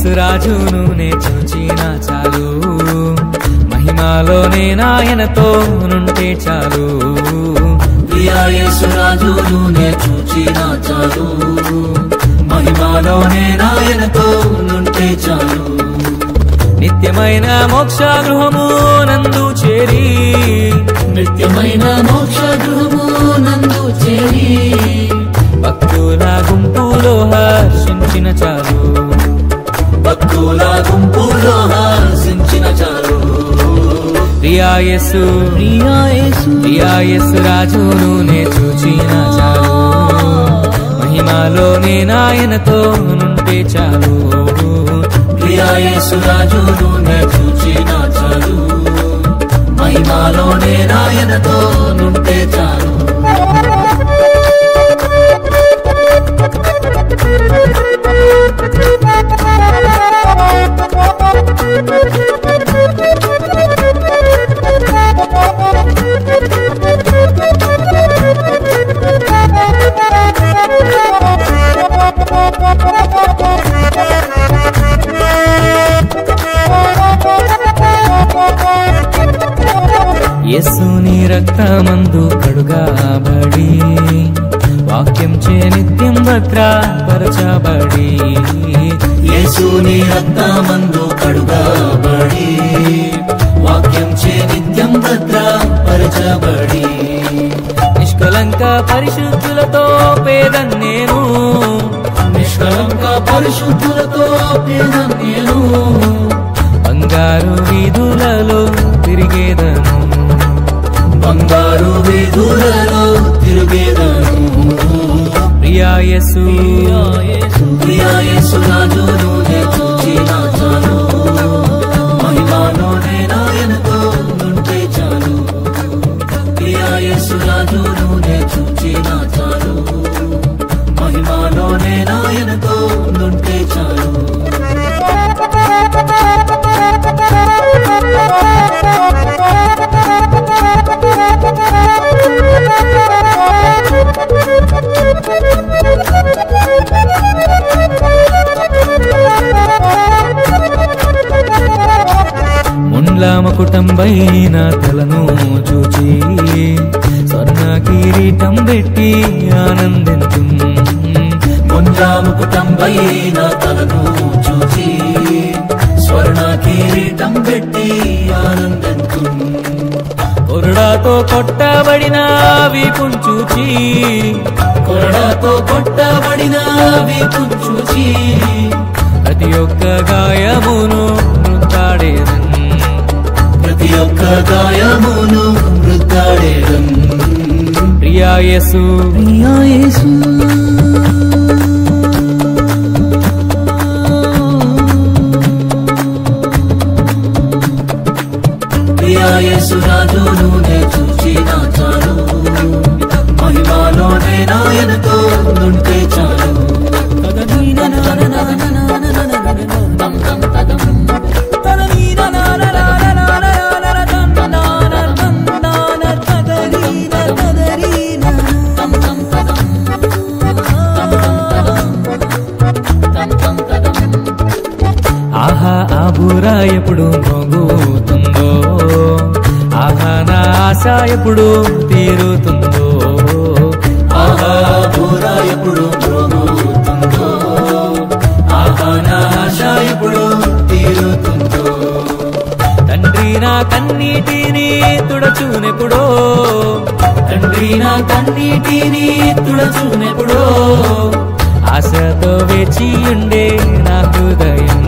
యేసురాజును నే చూచిన చాలు, మహిమలోనే నాయనతో నుంటే చాలు. ప్రియా యేసురాజును నే చూచిన చాలు, మహిమలోనే నాయనతో నుంటే చాలు. నిత్యమైన మోక్ష గృహము నందు చేరి, నిత్యమైన మోక్ష గృహము నందు చేరి, భక్తుల గుంపులో హర్షించిన చాలు, భక్తుల గుంపులో హర్షించిన చాలు. ప్రియా యేసు రాజును నే చూచిన చాలు, మహిమలోనే నాయనతో నుంటే చాలు. ప్రియా యేసురాజును నే చూచిన చాలు, మహిమలోనే నాయనతో నుంటే చాలు. యేసుని రక్తమందు కడుగాబడి, వాక్యం చే నిత్యం భద్రపరచబడి, యేసుని రక్తమందు కడుగాబడి, వాక్యం చే నిత్యం భద్రపరచబడి, నిష్కలంక పరిశుద్ధులతో పేదన్ నేను, నిష్కలంక పరిశుద్ధులతో పేదన్ నేను, బంగారు వీధులలో తిరిగేదను, బంగారు వీధులలో తిరిగేదను. ప్రియా యేసు రాజును నే చూచిన చాలు, మహిమలోనే నాయనతో నుంటే చాలు. ప్రియా యేసు రాజును నే చూచిన చాలు, మహిమలోనే నాయనతో నుంటే చాలు. ముండ్లామకుటంబైన తలను చూచి, స్వర్ణ కిరీటం పెట్టి ఆనందించు. ముండ్లామకుటంబైన తలను చూచి, స్వర్ణ కిరీటం పెట్టి ఆనందించు. కొరడాతో కొట్టబడిన వీపును చూచి, కొరడాతో కొట్టబడిన వీపును చూచి, ప్రతి ఒక్క గాయమును మృతాడేదన్, ప్రతి ఒక్క గాయమును మృతాడేదన్. ప్రియా యేసు ప్రియా యేసు రాజును నే చూచిన చాలు, మహిమలోనే నాయనతో నుంటే చాలు. ఆహా ఆ బూరా ఎప్పుడు మోగుతుందో, ఆహా నా ఆశ ఎప్పుడు తీరుతుందో, ఆహా బూరా ఎప్పుడు మోగుతుందో, ఆహా నా ఆశ ఎప్పుడు తీరుతుందో. తండ్రి నా కన్నీటిని తుడచునెప్పుడో, తండ్రి నా కన్నీటిని తుడచునెప్పుడో, ఆశతో వేచి ఉండే నా హృదయం,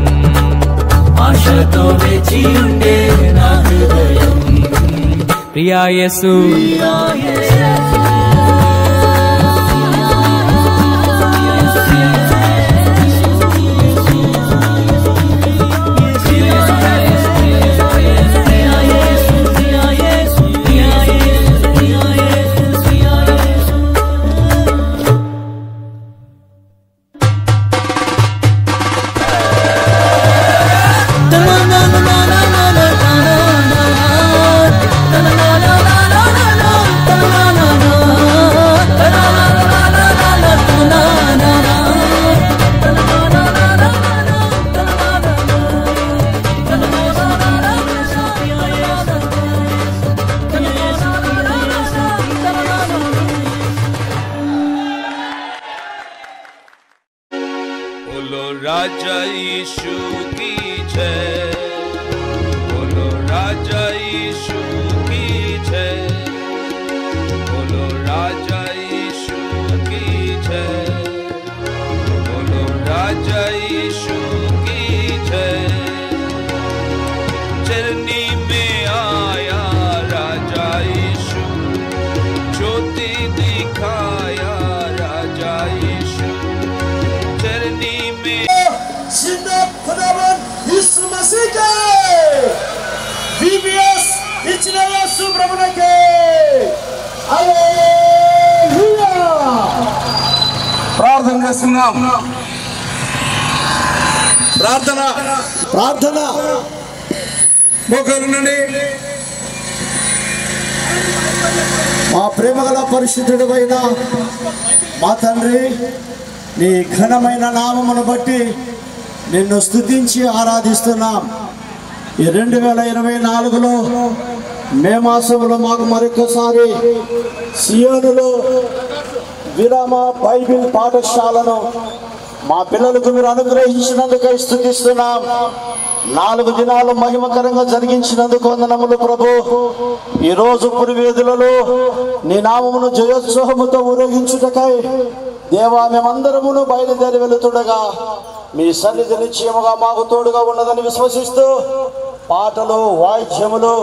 ఆశతో వేచి ఉండే నా హృదయం. ప్రియా యేసు यीशु की जय, बोलो राजा यीशु की जय, बोलो राजा यीशु की जय, बोलो राजा यीशु की जय। चरनी में आया राजा यीशु, ज्योति दिखाया राजा यीशु, चरनी में खुदावन यीशु मसीह के VBS इच्छिन యేసు ప్రభువుకే హల్లెలూయా। ప్రార్థన చేస్తున్నాం। ప్రార్థన మోకరు నుండి మా ప్రేమగల పరిశుద్ధుడైన మా తండ్రి, నీ ఘనమైన నామమును బట్టి నిన్ను స్తుతించి ఆరాధిస్తున్నాం। ఈ 2024లో మే మాసంలో మాకు మరొకసారి సియోనులో విరామ బైబిల్ పాఠశాలను మా పిల్లలకు మీరు అనుగ్రహించినందుకై స్తుతిస్తున్నాం। 4 దినాలు మహిమకరంగా జరిగించినందుకు వందనములు ప్రభు। ఈరోజు పురివేదులలో నీ నామమును జయోత్సవముతో ఊరేగించుటకై దేవా మేమందరమును బయలుదేరి వెళుతుండగా మీ సన్నిధి నిశ్చయముగా మాకు తోడుగా ఉన్నదని విశ్వసిస్తూ పాటలు, వాయిద్యములు,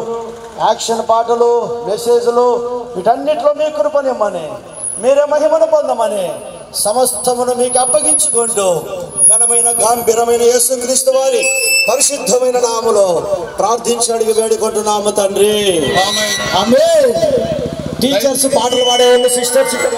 యాక్షన్ పాటలు, మెసేజ్లు వీటన్నిటిలో మీ కృపనిమ్మని, మీరే మహిమను పొందమని సమస్తమును మీకు అప్పగించుకుంటూ ఘనమైన గాంభీరమైన యేసుక్రీస్తు వారి పరిశుద్ధమైన నామములో ప్రార్థించి అడిగి వేడుకుంటున్నాము తండ్రి, ఆమేన్। టీచర్స్ పాటలు పాడేవాళ్ళు, సిస్టర్స్ ఇక్కడ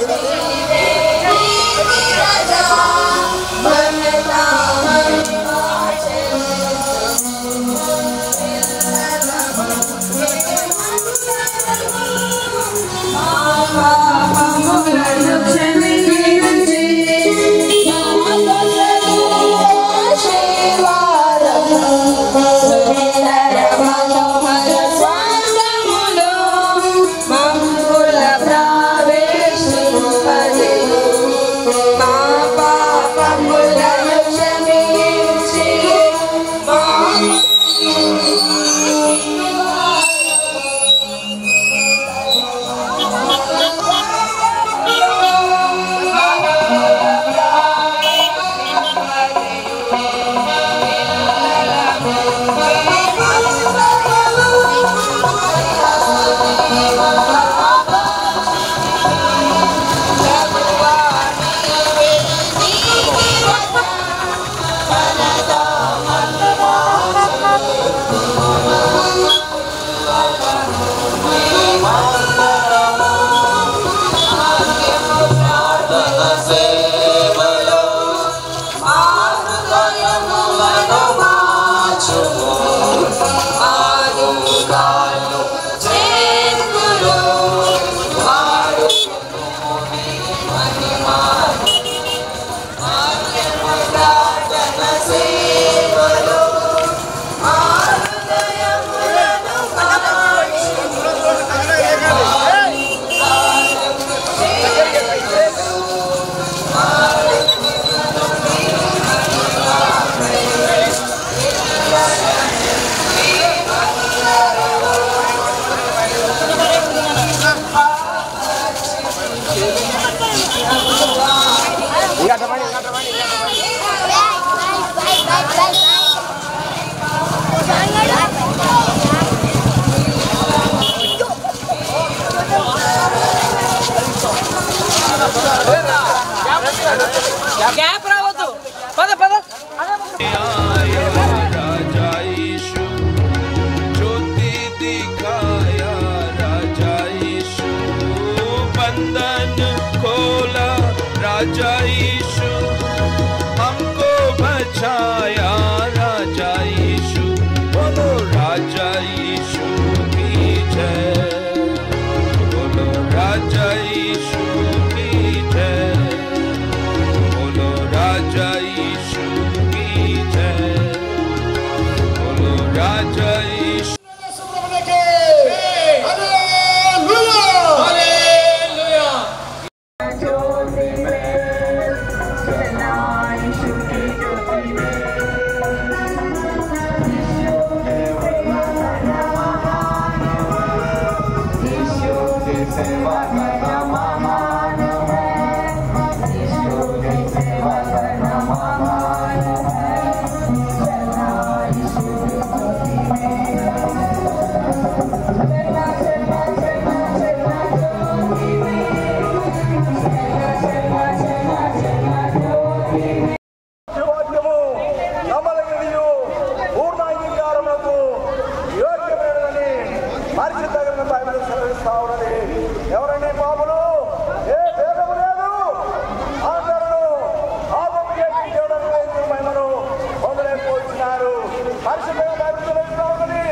పరిశుద్ధంగా బయలుదేరుతా ఉన్నది.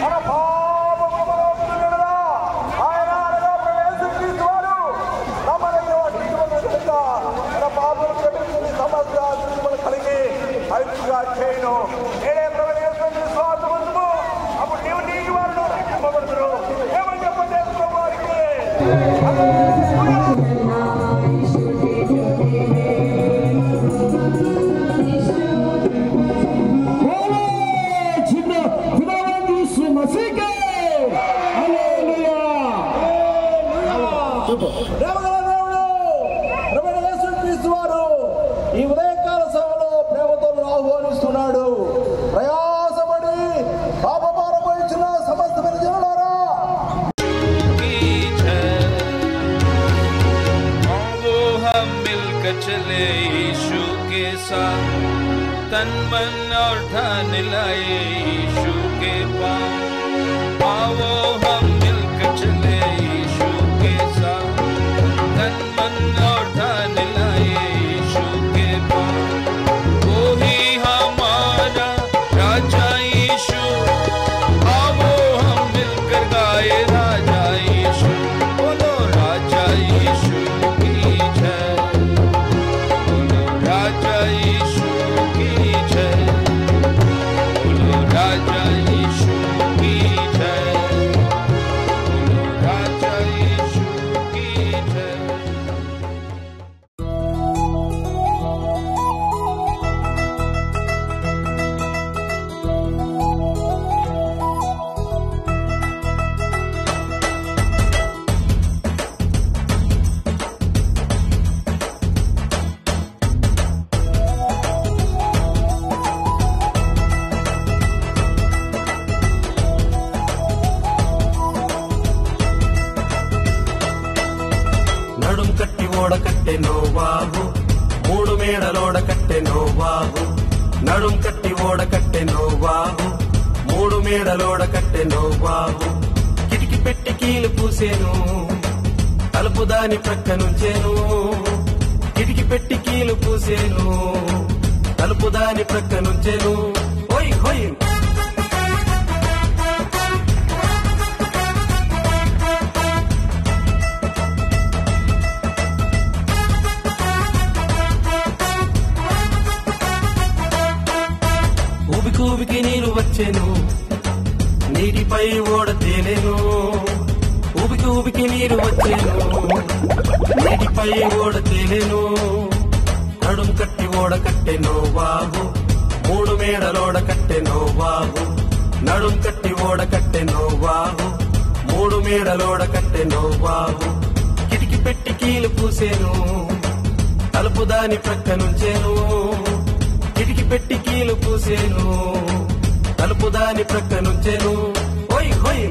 మన పాపముల ఆయన అనగా యేసుక్రీస్తు వారు మన పాపం క్షమించి సమస్య కలిగి పవిత్రంగా చేయను. నేనే విశ్వాసము అప్పుడు నీవు నీటి వారు రక్షింపబడుతురు. ఏమని చెప్పండి వారికి యేసుక్రీస్తు వారు ఈ ఉదయకాల సభలో ప్రేమతో ఆహ్వానిస్తున్నాడు. ప్రయాసపడి పాపభారం వహించిన సమస్త జనులారా हम मिलकर चले यीशु के साथ, तन मन और धन लाए यीशु के पास। आओ हम मिलकर चले यीशु के साथ, तन मन और धन लाए यीशु के पास। वो ही हमारा राजा यीशु, आओ हम मिलकर गाए राजा यीशु। बोलो राजा यीशु की जय, बोलो राजा यीशु की जय, बोलो राजा यीशु की जय, बोलो राजा यीशु की जय। నడుం కట్టి ఓడ కట్టె నోవాహు, మూడు మేడలోడ కట్టె నోవాహు. నడుం కట్టి ఓడ కట్టె నోవాహు, మూడు మేడలోడ కట్టె నోవాహు. కిటికి పెట్టి కీలు పూసేను, తలుపు దాని ప్రక్క నుంచేను. కిటికి పెట్టి కీలు పూసేను, తలుపు దాని ప్రక్క నుంచేను. హోయ్ హోయ్ ఊబికి నీరు వచ్చెను, నీటిపై ఓడ తేలేను. ఊబికి నీరు వచ్చెను, నీటిపై ఓడ తేలేను. నడుం కట్టి ఓడ కట్టె నోవాహు, మూడు మేడలోడ కట్టె నోవాహు. నడుం కట్టి ఓడ కట్టె నోవాహు, మూడు మేడలోడ కట్టె నోవాహు. కిటికి పెట్టి కీలు పూసేను, తలుపు దాని ప్రక్క నుంచేను. కిటికి పెట్టి కీలు పూసేను, తలుపు దాని ప్రక్క నుంచెను. హోయ్ హోయ్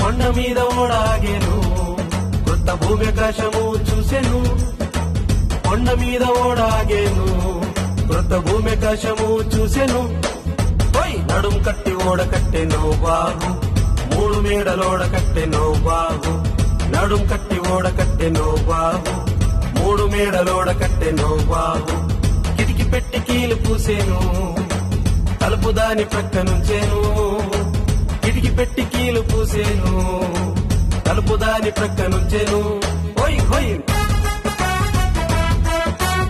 కొండ మీద ఓడాగేను, కొత్త భూమి ఆకాశము చూసెను. కొండ మీద ఓడాగేను, కొత్త భూమి ఆకాశము చూసెను. హోయ్ నడుం కట్టి ఓడ కట్టె నోవాహు, మూడు మేడలోడ కట్టె నోవాహు. నడుం కట్టి ఓడ కట్టె నోవాహు, మూడు మేడలోడ కట్టె నోవాహు. కిటికి పెట్టి కీలు పూసేను, తలుపు దాని ప్రక్క నుంచేను. కిటికి పెట్టి కీలు పూసేను, తలుపు దాని ప్రక్క నుంచెను. హోయ్ హోయ్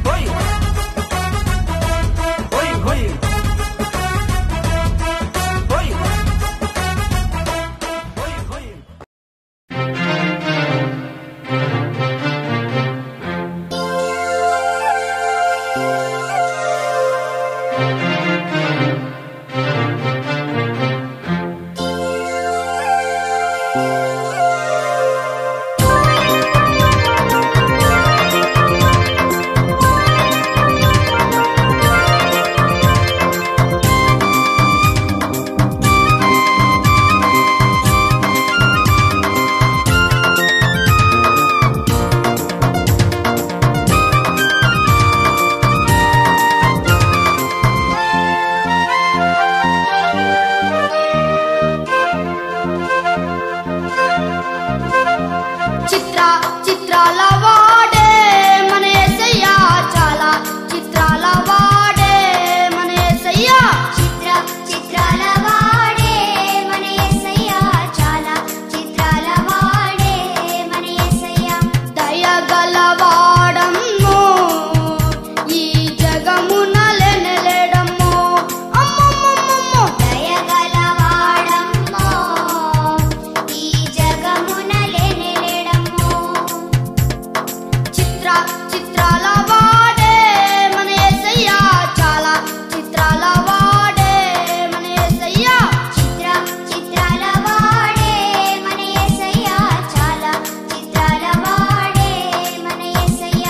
హోయ్ హోయ్ హోయ్ హోయ్ హోయ్ హోయ్ చిత్రాల వాడే మన యేసయ్య చాలా చిత్రాల వాడే మన యేసయ్య చిత్రాల వాడే మన యేసయ్య చాలా చిత్రాల వాడే మన యేసయ్య దయగల వాడమ్మో ఈ జగమున లేనలేడమ్మో అమ్మమ్మమ్మమ్మో దయగల వాడమ్మో ఈ జగమున లేనలేడమ్మో చిత్రాల వాడే మన యేసయ్య చాలా చిత్రాల వాడే మన యేసయ్య చిత్రాల వాడే మన యేసయ్య చాలా చిత్రాల వాడే మన యేసయ్య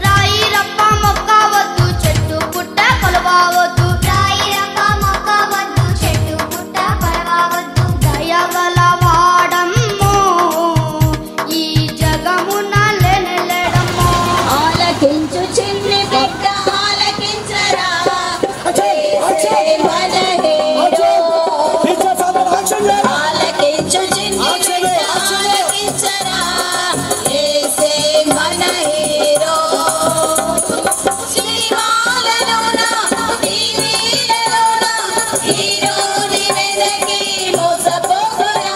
రాయిరప్ప మొక్కవద్దు చెట్టు పుట్ట కొలవవద్దు రాయిరప్ప మొక్కవద్దు చెట్టు పుట్ట కొలవవద్దు దయగల వాడమ్మో ఈ జగమున లేనలేడమ్మో ఆలకించు చిన్ని బిడ్డ ఆలకించరా యేసే మన హీరో ఆలకించు చిన్ని బిడ్డ ఆలకించరా యేసే మన హీరో సినిమాలలోన టీవీలలోన హీరోని వెనకి మోసపోకురా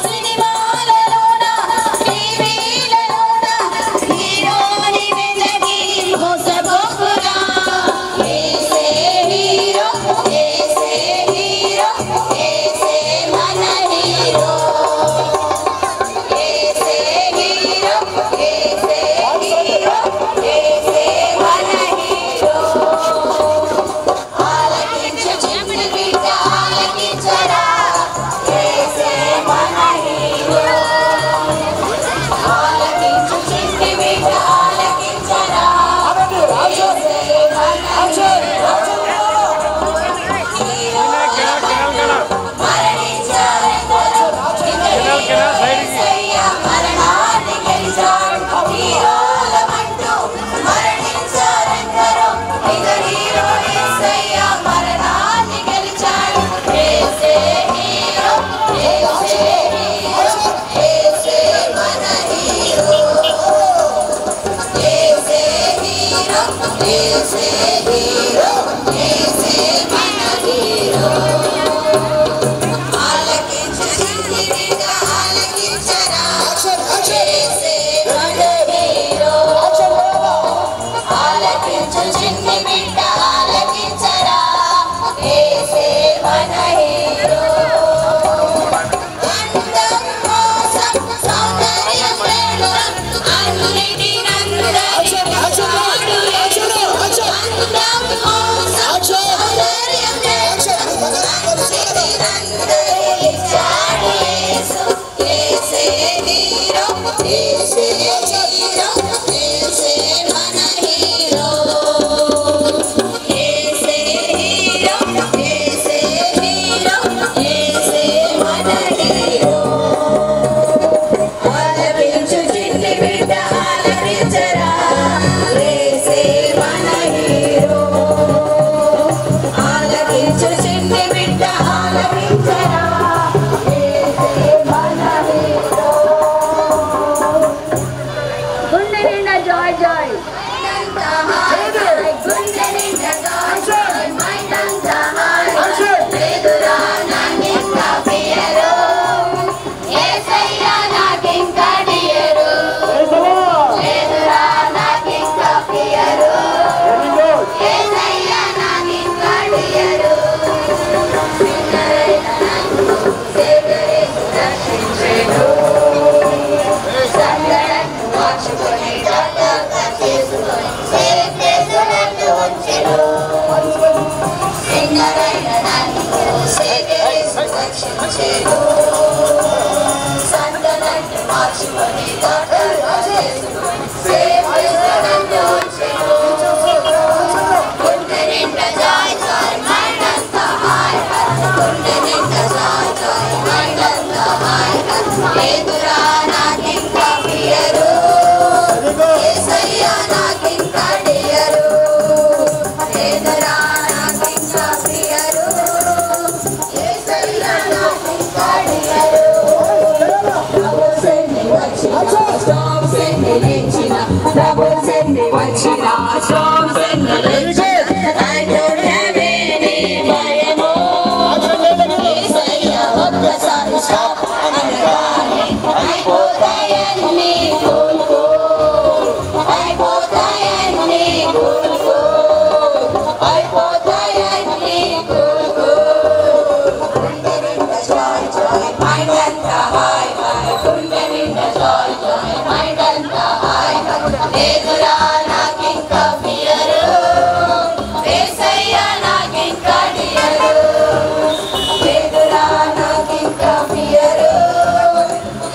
సినిమాలలోన టీవీలలోన హీరోని వెనకి మోసపోకురా యేసే హీరో యేసే హీరో యేసే మన హీరో యేసే హీరో యేసే హీరో యేసే మన హీరో ఆలకించు చిన్ని బిడ్డ ఆలకించరా యేసే మన హీరో ఆలకించు చిన్ని బిడ్డ ఆలకించరా యేసే మన హీరో మరణించారెందరో యేసయ్య మరణాన్ని గెలిచాడు హీరోలమంటూ మరణించారెందరో ఇక హీరో యేసయ్య మరణాన్ని గెలిచాడు యేసే హీరో యేసే హీరో యేసే మన హీరో యేసే హీరో యేసే హీరో యేసే మన హీరో ఆలకించు చిన్ని బిడ్డ ఆలకించరా యేసే మన హీరో ఆలకించు చిన్ని బిడ్డ ఆలకించరా యేసే మన హీరో అందం మోసం సౌందర్యం వేడు అన్నిటినందరికీ చాడు యేసు అందం మోసం సౌందర్యం వేడు అన్నిటినందరికీ చాడు యేసు యేసే హీరో యేసే హీరో యేసే మన హీరో యేసే హీరో యేసే హీరో యేసే మన హీరో ఆలకించు చిన్ని బిడ్డ ఆలకించరా నిలిచిన ప్రభు సన్ని వచ్చిన సోమసన్న రక్షణ I don't have any భయము యేసయ్య ఒక్కసారి స్టాప్ అనగానే అయిపోతాయన్నీ కోలుకో అయిపోతాయన్నీ కోలుకో అయిపోతాయన్నీ కోలుకో గుండె నిండా జాయ్ జాయ్ మైండ్ అంతా హాయ్ హాయ్ గుండె నిండా జాయ్ జాయ్ మైండ్ అంతా హాయ్ హాయ్ లేదురా నాకింకా ఫియరు యేసయ్య నాకింకా డియరు లేదురా నాకింకా ఫియరు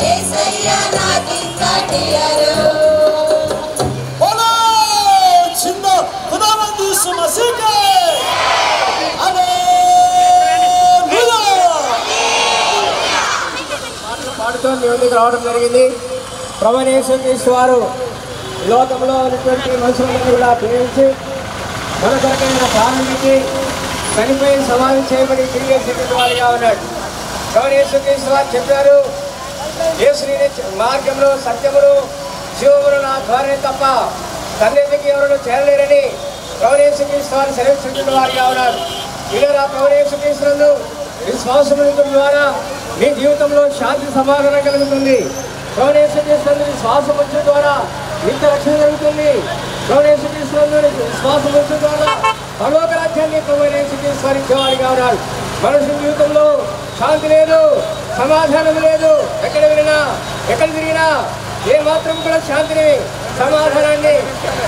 యేసయ్య నాకింకా డియరు बोलो जिंदा खुदावंद यीशु मसीह के పాడుతూ మీ ముందుకు రావడం జరిగింది. ప్రభువైన యేసుక్రీస్తు వారు లోకంలో ఉన్నటువంటి మనుషులందరినీ కూడా ప్రేమించి మన కొరకైన ప్రారంభించి చనిపోయి సమాధి చేయబడి తిరిగి వచ్చేటువంటి వారిగా ఉన్నాడు. ప్రభువైన యేసుక్రీస్తు వారు చెప్పారు, యేసుని మార్గంలో సత్యమును జీవమును నా ద్వారానే తప్ప తండ్రి దగ్గరికి ఎవరు చేరలేరని ప్రభువైన యేసుక్రీస్తు వారు సెలవిస్తున్న వారిగా ఉన్నారు. ఇలా ప్రభువైన యేసుక్రీస్తునందు విశ్వాసం ద్వారా మీ జీవితంలో శాంతి సమాధానం కలుగుతుంది. ప్రభువైన యేసుక్రీస్తునందు విశ్వాసం ఉంచడం ద్వారా నిత్య రక్షణ జరుగుతుంది. ప్రభువైన యేసుక్రీస్తునందు విశ్వాసం ఉంచడం ద్వారా పరలోక రాజ్యాన్ని ప్రభువైన యేసుక్రీస్తు వారు ఇచ్చేవారిగా ఉన్నారు. మనుషుల జీవితంలో శాంతి లేదు, సమాధానం లేదు. ఎక్కడ వెళ్ళినా ఎక్కడ తిరిగినా ఏ మాత్రం కూడా శాంతిని సమాధానాన్ని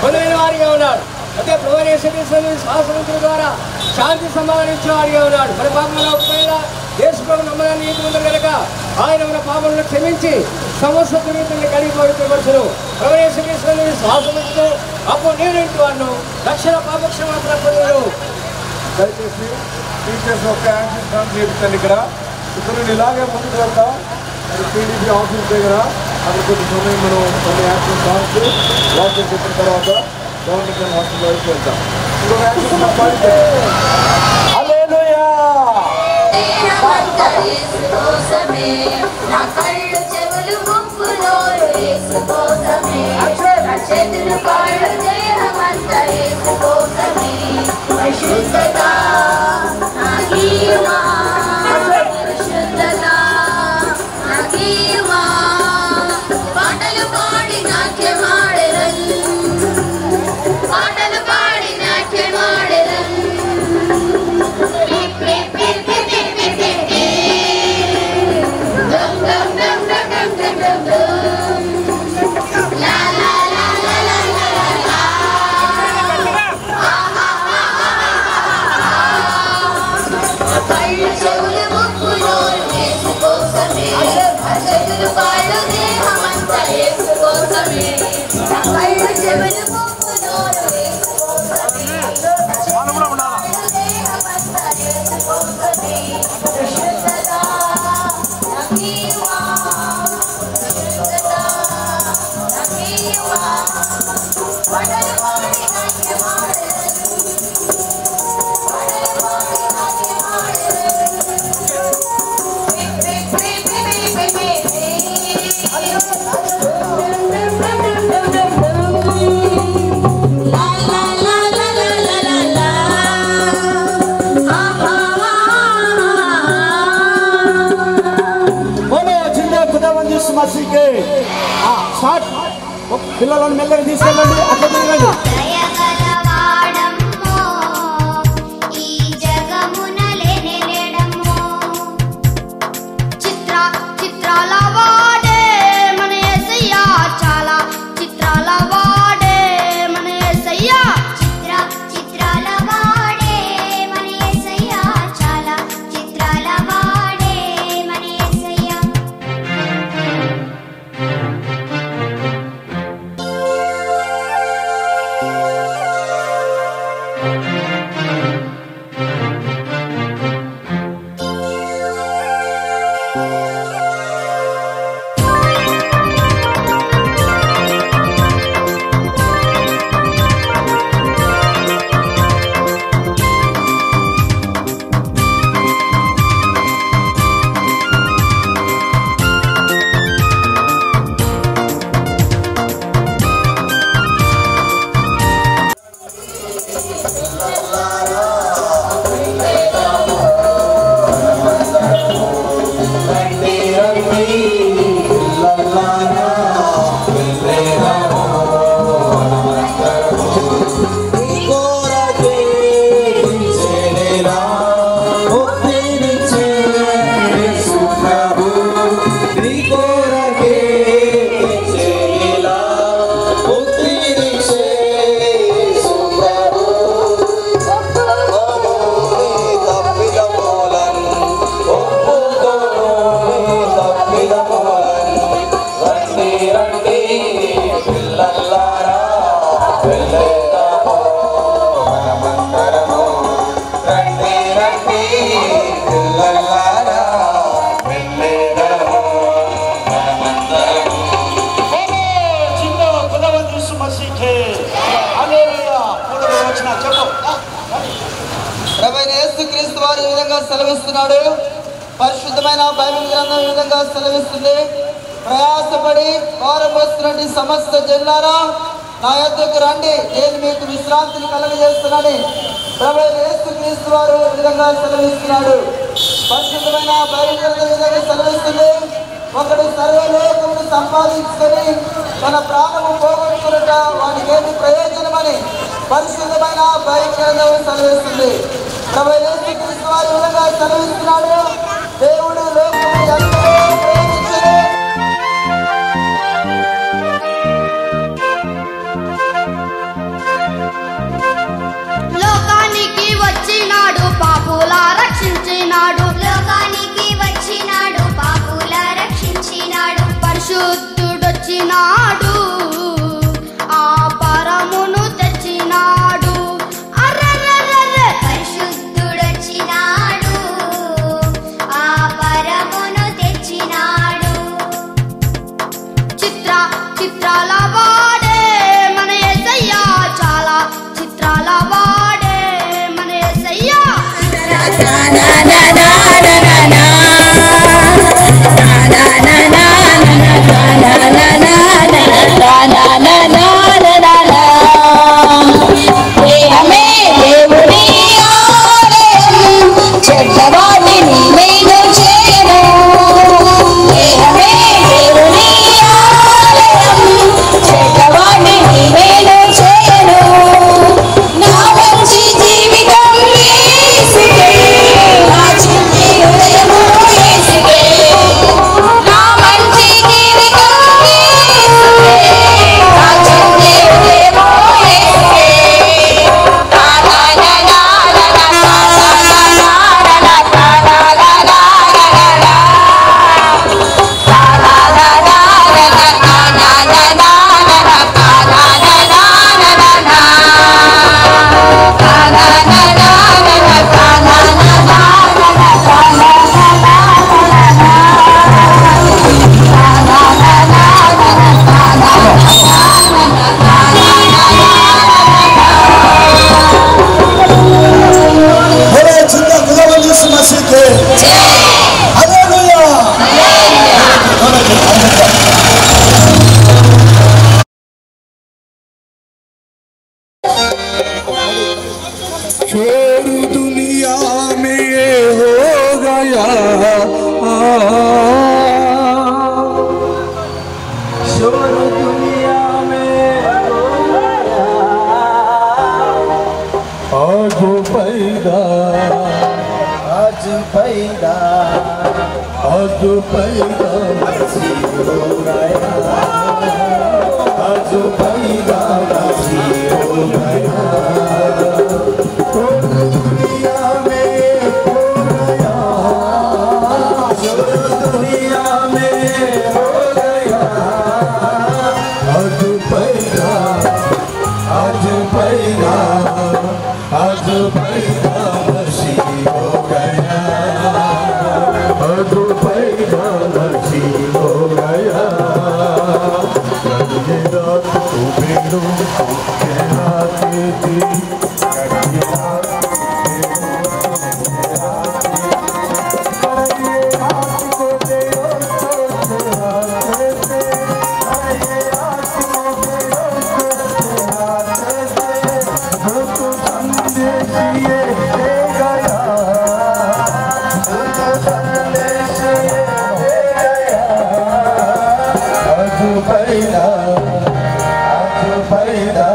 పొందలేని వారిగా ఉన్నాడు. అదే ప్రభువైన యేసుక్రీస్తునందు విశ్వాసం ఉంచడం ద్వారా శాంతి సమాధానం ఇచ్చేవాడిగా ఉన్నాడు. మన పాపంలో ఒప్పుగా యేసు ప్రభు నమ్మడాన్ని నీతిమంతుడు కనుక ఆయన మన పాపలను క్షమించి సమస్త దుర్నీతిని కడిగి పవిత్రపరచును. ప్రభువైన యేసుక్రీస్తునందు విశ్వాసం ఉంచుతూ అప్పుడు నేను ఇంటి వాడును రక్షణ పాపక్షమాపణ పొందును. దయచేసి టీచర్స్ ఒక యాక్షన్ చేయించండి. ఇక్కడ నుండి ఇలాగే ముందుకు వెళ్తాం. టీడీపీ ఆఫీస్ దగ్గర అక్కడ కొద్ది సమయం మనం కొన్ని యాక్షన్ రాసి వాటర్ చెప్పిన తర్వాత గవర్నమెంట్ హాస్పిటల్ వరకు వెళ్తాం. ఇంకొక యాక్షన్ పాడితే హల్లెలూయా నా కళ్ళు చెవులు ముక్కులో యేసు కోసమే నా చేతులు కాళ్ళు దేహమంతా యేసు కోసమే పరిశుద్ధత నా జీవా పరిశుద్ధత నా జీవా పాటలు పాడి నాట్యమాడెదన్ పాటలు పాడి నాట్యమాడెదన్ పిల్లలను మెల్లగా తీసుకెళ్ళండి. అక్కడ తిరగండి. వాడు ఈ విధంగా సెలవిస్తున్నాడు. పరిశుద్ధమైన బైబిల్ గ్రంథం ఈ విధంగా సెలవిస్తుంది. ప్రయాసపడి భారం మోస్తున్నటువంటి సమస్త జనులారా నా యొద్దకు రండి, నేను మీకు విశ్రాంతిని కలుగజేస్తున్నానని ప్రభువైన యేసుక్రీస్తు వారు ఈ విధంగా సెలవిస్తున్నాడు. పరిశుద్ధమైన బైబిల్ గ్రంథం ఈ విధంగా సెలవిస్తుంది. ఒకడు సర్వలోకమును సంపాదించుకొని తన ప్రాణము పోగొట్టుకున్నట వానికి ఏమి ప్రయోజనమని పరిశుద్ధమైన బైబిల్ గ్రంథం సెలవిస్తుంది. ప్రభువైన యేసుక్రీస్తు వారు ఈ విధంగా సెలవిస్తున్నాడు. దేవుడు లోకమును ఎంతో ప్రేమించెను. లోకానికి వచ్చినాడు పాపుల రక్షించినాడు. లోకానికి వచ్చినాడు పాపుల రక్షించినాడు. పరిశుద్ధుడొచ్చినాడు ఆ పరమును తెచ్చినాడు. అర్రర్రర్రర్ర పరిశుద్ధుడొచ్చినాడు ఆ పరమును తెచ్చినాడు. చిత్రాల వాడే మన యేసయ్యా, చాలా చిత్రాల వాడే మన యేసయ్యా. शोर दुनिया में ये हो गया, शोर दुनिया में हो गया, आज पैदा आज पैदा आज पैदा मसीह हो गया, आज पैदा मसीह हो गया। दुनिया में हो गया, दुनिया में हो गया, आज पैदा आज पैदा आज पैदा मसीह हो गया, आज पैदा मसीह हो गया। ये रात को बेड़ों को कहलाती थी, पैदा आज पैदा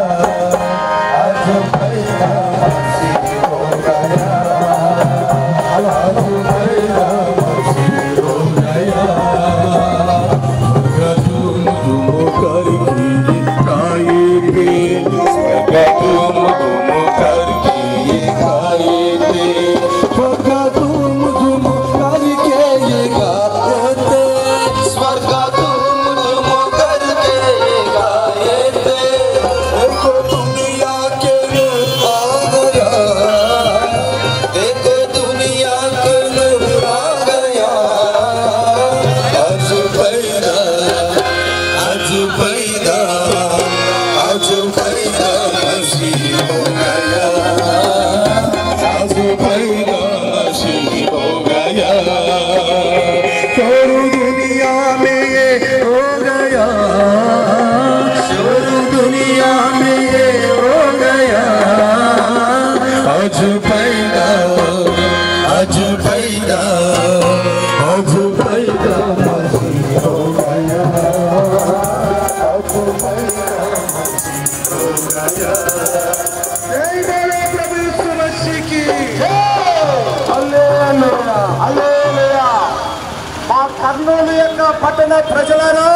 ప్రజలారా,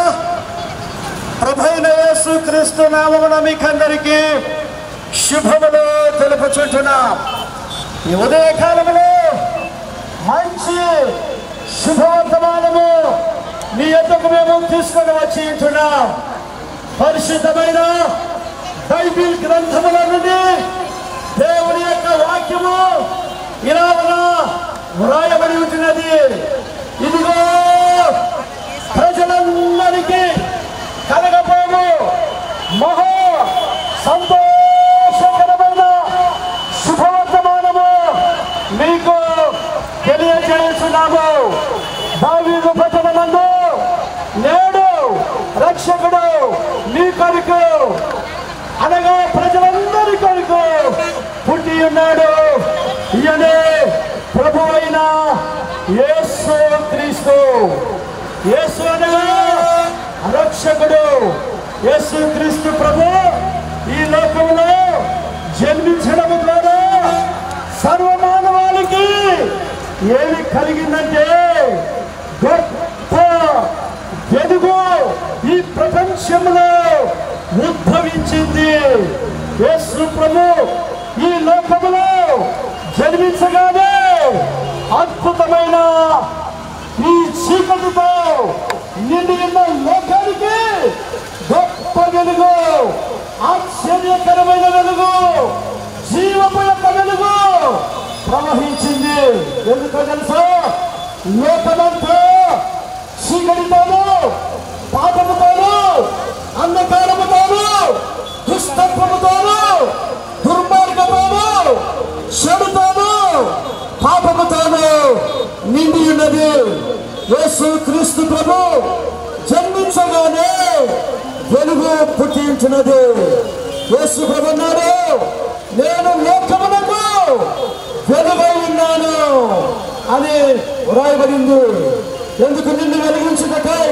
ప్రభువైన యేసుక్రీస్తు నామమున మీకందరికీ శుభములు తెలుపుచుంటున్నాం. ఈ ఉదయకాలంలో మంచి శుభవర్తమానము మీ యొద్దకు మేము తీసుకొని వచ్చి ఉంటున్నాం. పరిశుద్ధమైన బైబిల్ గ్రంథముల నుండి దేవుని యొక్క వాక్యము ఇలా వ్రాయబడి ఉంటున్నది. ఇదిగో ప్రజలందరికీ కలగబోవు మహా సంతోషకరమైన శుభవర్తమానము మీకు తెలియజేస్తున్నాము. దావీదు పట్టణమందు నేడు రక్షకుడు మీ కొరకు అనగా ప్రజలందరి కొరకు పుట్టి ఉన్నాడు. ఈయనే ప్రభువైన యేసు క్రీస్తు. యేసు అనగా రక్షకుడు. యేసు క్రీస్తు ప్రభు ఈ లోకంలో జన్మించడం ద్వారా సర్వమానవాళికి ఏమి కలిగిందంటే గొప్ప వెలుగు ఈ ప్రపంచంలో ఉద్భవించింది. యేసు ప్రభు ఈ లోకంలో జన్మించగానే అద్భుతమైన ఈ చీకటితో నిండి ఉన్న లోకానికి గొప్ప వెలుగు, ఆశ్చర్యకరమైన వెలుగు, జీవపు యొక్క వెలుగు ప్రవహించింది. ఎందుకో తెలుసా? లోకమంతా చీకటితోనూ పాపముతోనూ అంధకారముతోనూ దుష్టత్వముతోనూ దుర్మార్గతోనూ చెడుతోనూ పాపముతోనూ నిండి ఉన్నది. యేసు క్రీస్తు ప్రభు జన్మించగానే వెలుగు పుట్టించినది. యేసు ప్రభు అన్నాడు, నేను లోకమునకు వెలుగై ఉన్నాను అని వ్రాయబడింది. ఎందుకు? నిన్ను వెలిగించుటకై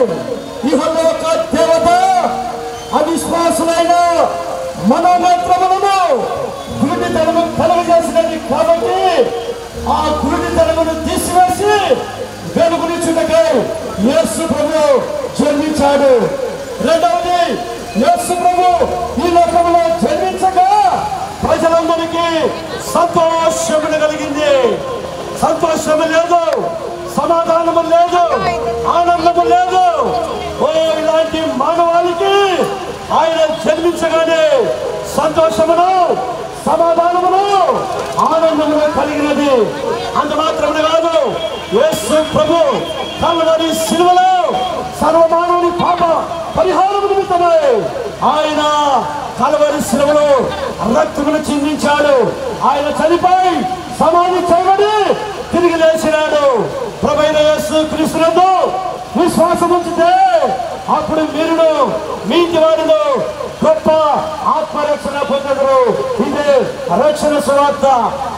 ఇహలోక దేవత అవిశ్వాసులైన మనోనేత్రములను గురుడితనము కలుగజేసినది కాబట్టి ఆ గురుడితనమును తీసివేసి వెలుగునిచ్చుటకై యేసు ప్రభు జన్మించాడు. రెండవది, యేసు ప్రభు ఈ లోకంలో జన్మించగా ప్రజలందరికీ సంతోషమును కలిగింది. సంతోషము లేదు, సమాధానము లేదు, ఆనందము లేదు. ఓ ఇలాంటి మానవాళికి ఆయన జన్మించగానే సంతోషమును, సమాధానమును, ఆనందమును కలిగినది. అంత మాత్రమే కాదు, యేసు ప్రభు కల్వరి శిలువలో సర్వమానవుని పాప పరిహారము నిమిత్తమై ఆయన కల్వరి శిలువలో రక్తమును చిందించాడు. ఆయన చనిపోయి సమాధి చేయబడి తిరిగి లేచినాడు. ప్రభువైన యేసు క్రీస్తునందు విశ్వాసం ఉంచితే అప్పుడు మీరును మీ ఇంటి వారిలో గొప్ప ఆత్మరక్షణ పొందరు. ఇదే రక్షణ సువార్త.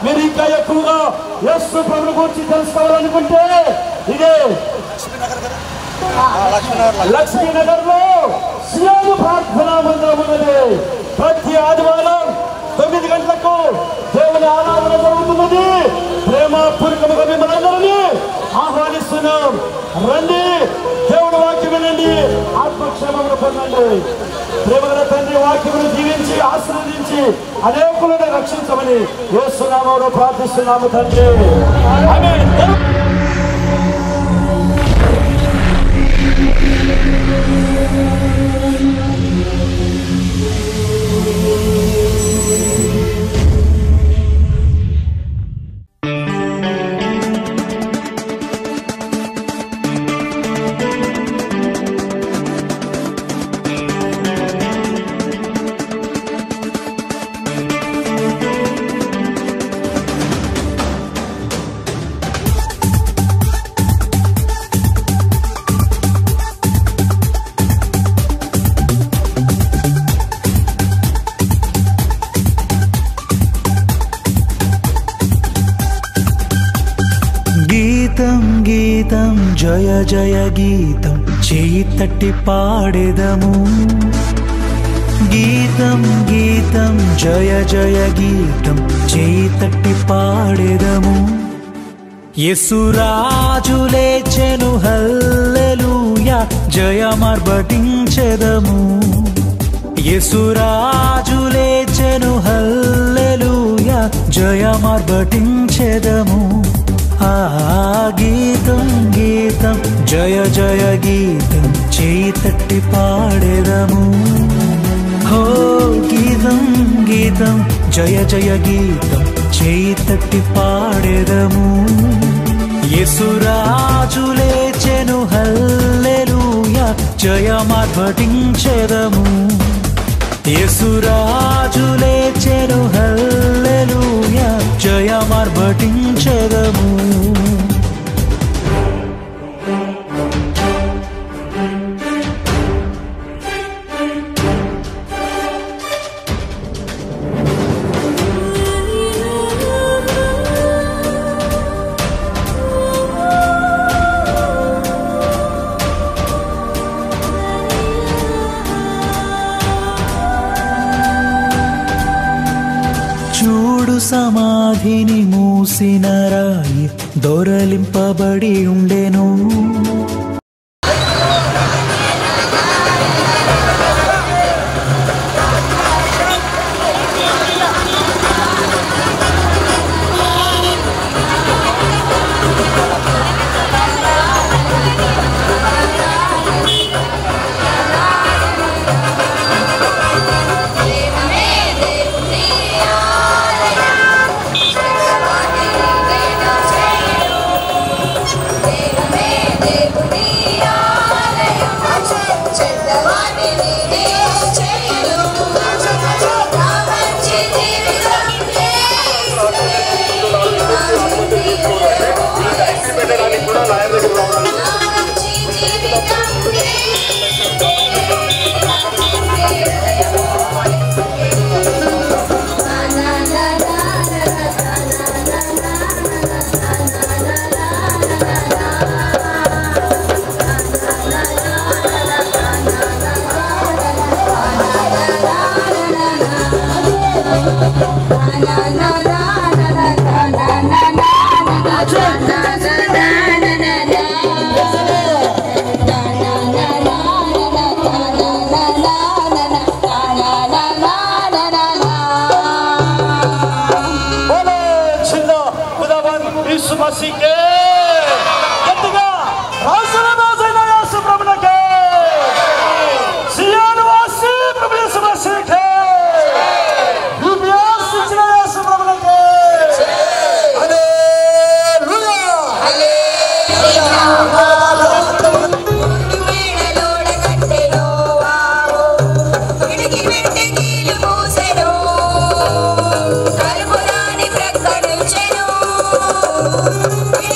మీరు ఇంకా ఎక్కువగా యేసు ప్రభువుని గురించి తెలుసుకోవాలనుకుంటే ఇదే లక్ష్మీనగర్ లో సియోను ప్రార్థనా మందిరం ఉన్నది. ప్రతి ఆదివారం 9 గంటలకు దేవుని ఆరాధన జరుగుతున్నది. ప్రేమపూర్వకముగా మిమ్మల్ని అందరినీ ఆహ్వానిస్తున్నాం. రండి, దేవుని వాక్యం వినండి, ఆత్మక్షేమమును పొందండి. ప్రేమగల తండ్రి, వాక్యమును దీవించి ఆశీర్వదించి అనేకులను రక్షించమని యేసు నామములో ప్రార్థిస్తున్నాము తండ్రి. ఆమేన్. గీతం గీతం జయ జయ గీతం చేయి తట్టి పాడెదము. గీతం గీతం జయ జయ గీతం చేయి తట్టి పాడెదము. యేసు రాజు లేచెను హల్లెలూయా. హల్లెలూయా జయమార్భటించెదము. యేసురాజు లేచెను హల్లెలూయా జయమార్భటించెదము. ఆ గీతం గీతం జయ జయ గీతం చేయి తట్టి పాడెదము. హో గీతం గీతం జయ జయ గీతం చేయి తట్టి పాడెదము. యేసురాజు లేచెను హల్లెలూయా జయమార్భటించెదము. యేసురాజు లేచెను హల్లెలూయా జయమార్భటించెదము. చూడు సమాధిని మూసిన రాయి దొరలింపబడి ఉండెను. Thank you.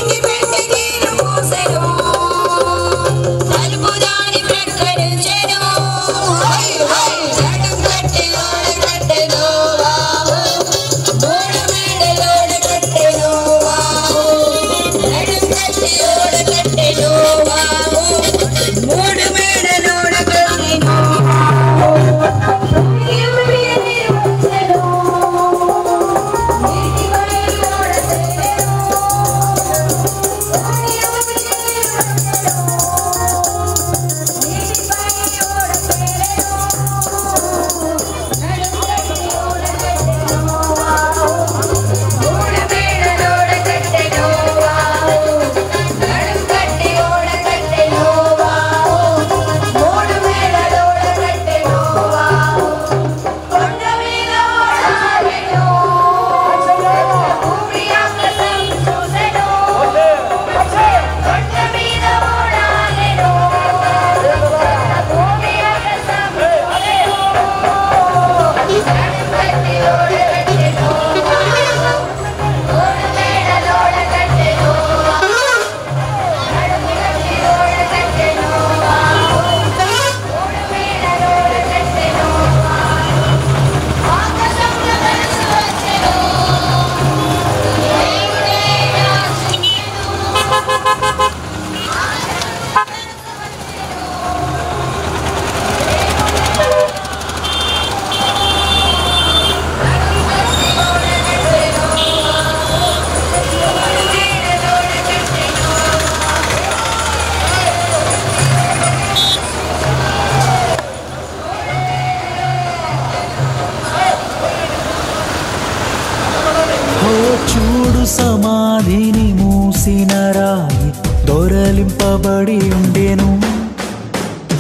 వేసిన రాయి దొరలింపబడి ఉండెను.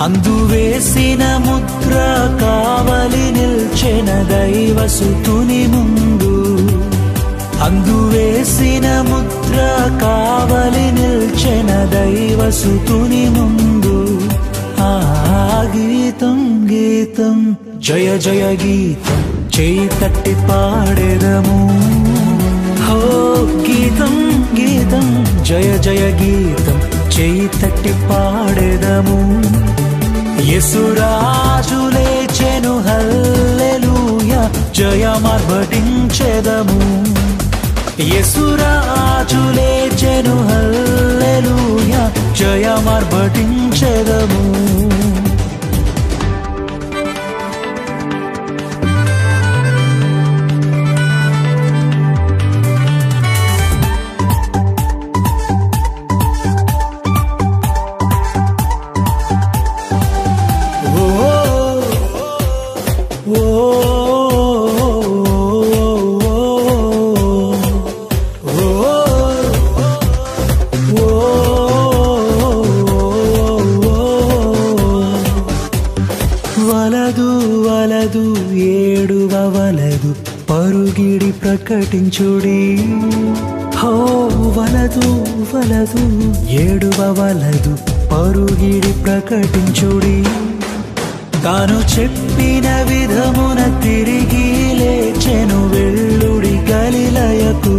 అందు వేసిన ముద్ర కావలి నిల్చెన దైవసుతుని ముందు. అందు వేసిన ముద్ర కావలి నిల్చెన దైవసుతుని ముందు. ఆ గీతం గీతం జయ జయ గీతం చేయి తట్టి పాడెదము. హో గీతం గీతం జయ జయ గీతం చేయి తట్టి పాడెదము. యేసురాజు లేచెను హల్లెలూయా జయమార్భటించెదము. యేసురాజు లేచెను హల్లెలూయా జయమార్భటించెదము. ఏడువవలదు పరుగిడి ప్రకటించుడి. హో వలదు వలదు ఏడువవలదు పరుగిడి ప్రకటించుడి. తాను చెప్పిన విధమున తిరిగి లేచెను వెళ్ళుడి గలిలయకు.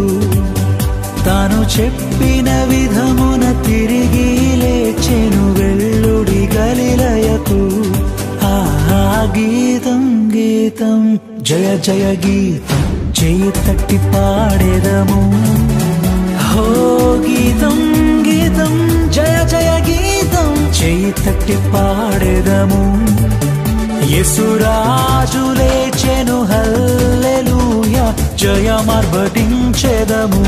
తాను చెప్పిన విధమున తిరిగి లేచెను వెళ్ళుడి గలిలయకు. ఆ గీతం గీతం జయ జయ గీతం చేయి తట్టి పాడెదము. హో గీతం గీతం జయ జయ గీతం చేయి తట్టి పాడెదము. యేసురాజు లేచెను హల్లెలూయా జయమార్భటించెదము.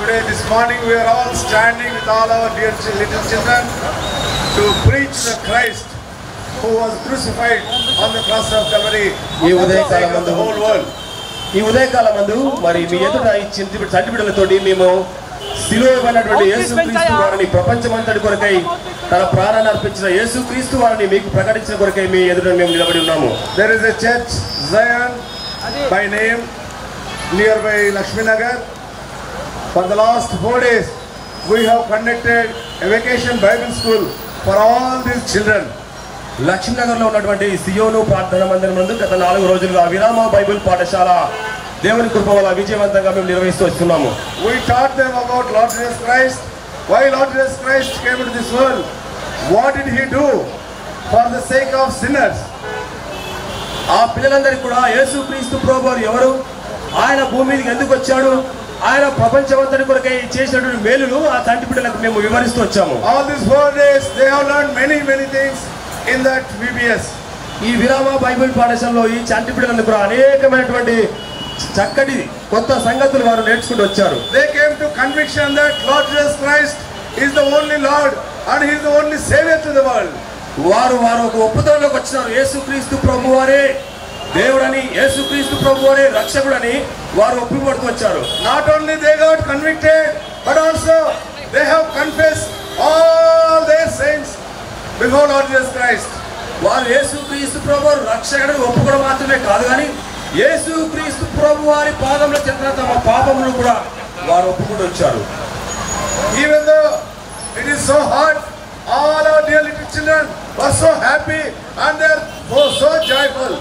Today, this morning, we are all standing with all our dear little children to preach the Christ who was crucified on the cross of Calvary for the sake of the whole world. ఈ ఉదయకాలమందు మరి మీ ఎదుట ఈ చంటి బిడ్డలతోటి మేము సిలువైనటువంటి యేసుక్రీస్తు వారిని ప్రపంచమంతటి కొరకై తన ప్రాణాన్ని అర్పించిన యేసుక్రీస్తు వారిని మీకు ప్రకటించిన కొరకై మీ ఎదుట మేము నిలబడి ఉన్నాము. There is a church, Zion, by name, nearby Lakshmi Nagar. For the last 4 days, we have conducted a vacation Bible school for all these children. లక్ష్మీనగర్లో ఉన్నటువంటి సియోను ప్రార్థన మందిరం నందు గత 4 రోజులుగా విరామ బైబిల్ పాఠశాల దేవుని కృప వల్ల విజయవంతంగా మేము నిర్వహిస్తూ వస్తున్నాము. We taught them about Lord Jesus Christ, why Lord Jesus Christ came into this world, What did he do for the sake of sinners? ఆ పిల్లలందరికీ కూడా యేసుక్రీస్తు ప్రభువారు ఎవరు, ఆయన భూమి మీదకి ఎందుకు వచ్చాడు, ఆయన ప్రపంచమంతటి కొరకై చేసినటువంటి మేలులు ఆ తండ్రి బిడ్డలకు మేము వివరిస్తూ వచ్చాము. All these 4 days they have learned many things in that VBS. ఈ విరామ బైబిల్ పాఠశాలలో ఈ చంటి బిడ్డలను కూడా అనేకమైనటువంటి చక్కటి కొత్త సంగతులు వారు నేర్చుకుంటూ వచ్చారు. They came to conviction that Lord Jesus Christ is the only Lord and he is the only Savior to the world. వారు ఒక ఒప్పుదలలోకి వచ్చినారు. యేసుక్రీస్తు ప్రభువారే దేవుడని, యేసుక్రీస్తు ప్రభువారే రక్షకుడని వారు ఒప్పుపడుతూ వచ్చారు. Not only they got convicted, but also they have confessed all their sins before Lord Jesus Christ. వారు యేసుక్రీస్తు ప్రభువారు రక్షకుడని ఒప్పుకోవడం మాత్రమే కాదు కానీ యేసుక్రీస్తు ప్రభువారి పాదముల చెంత తమ పాపములు కూడా వారు ఒప్పుకుంటూ వచ్చారు. Even though it is so hard, all our dear little children were so happy and they are so joyful.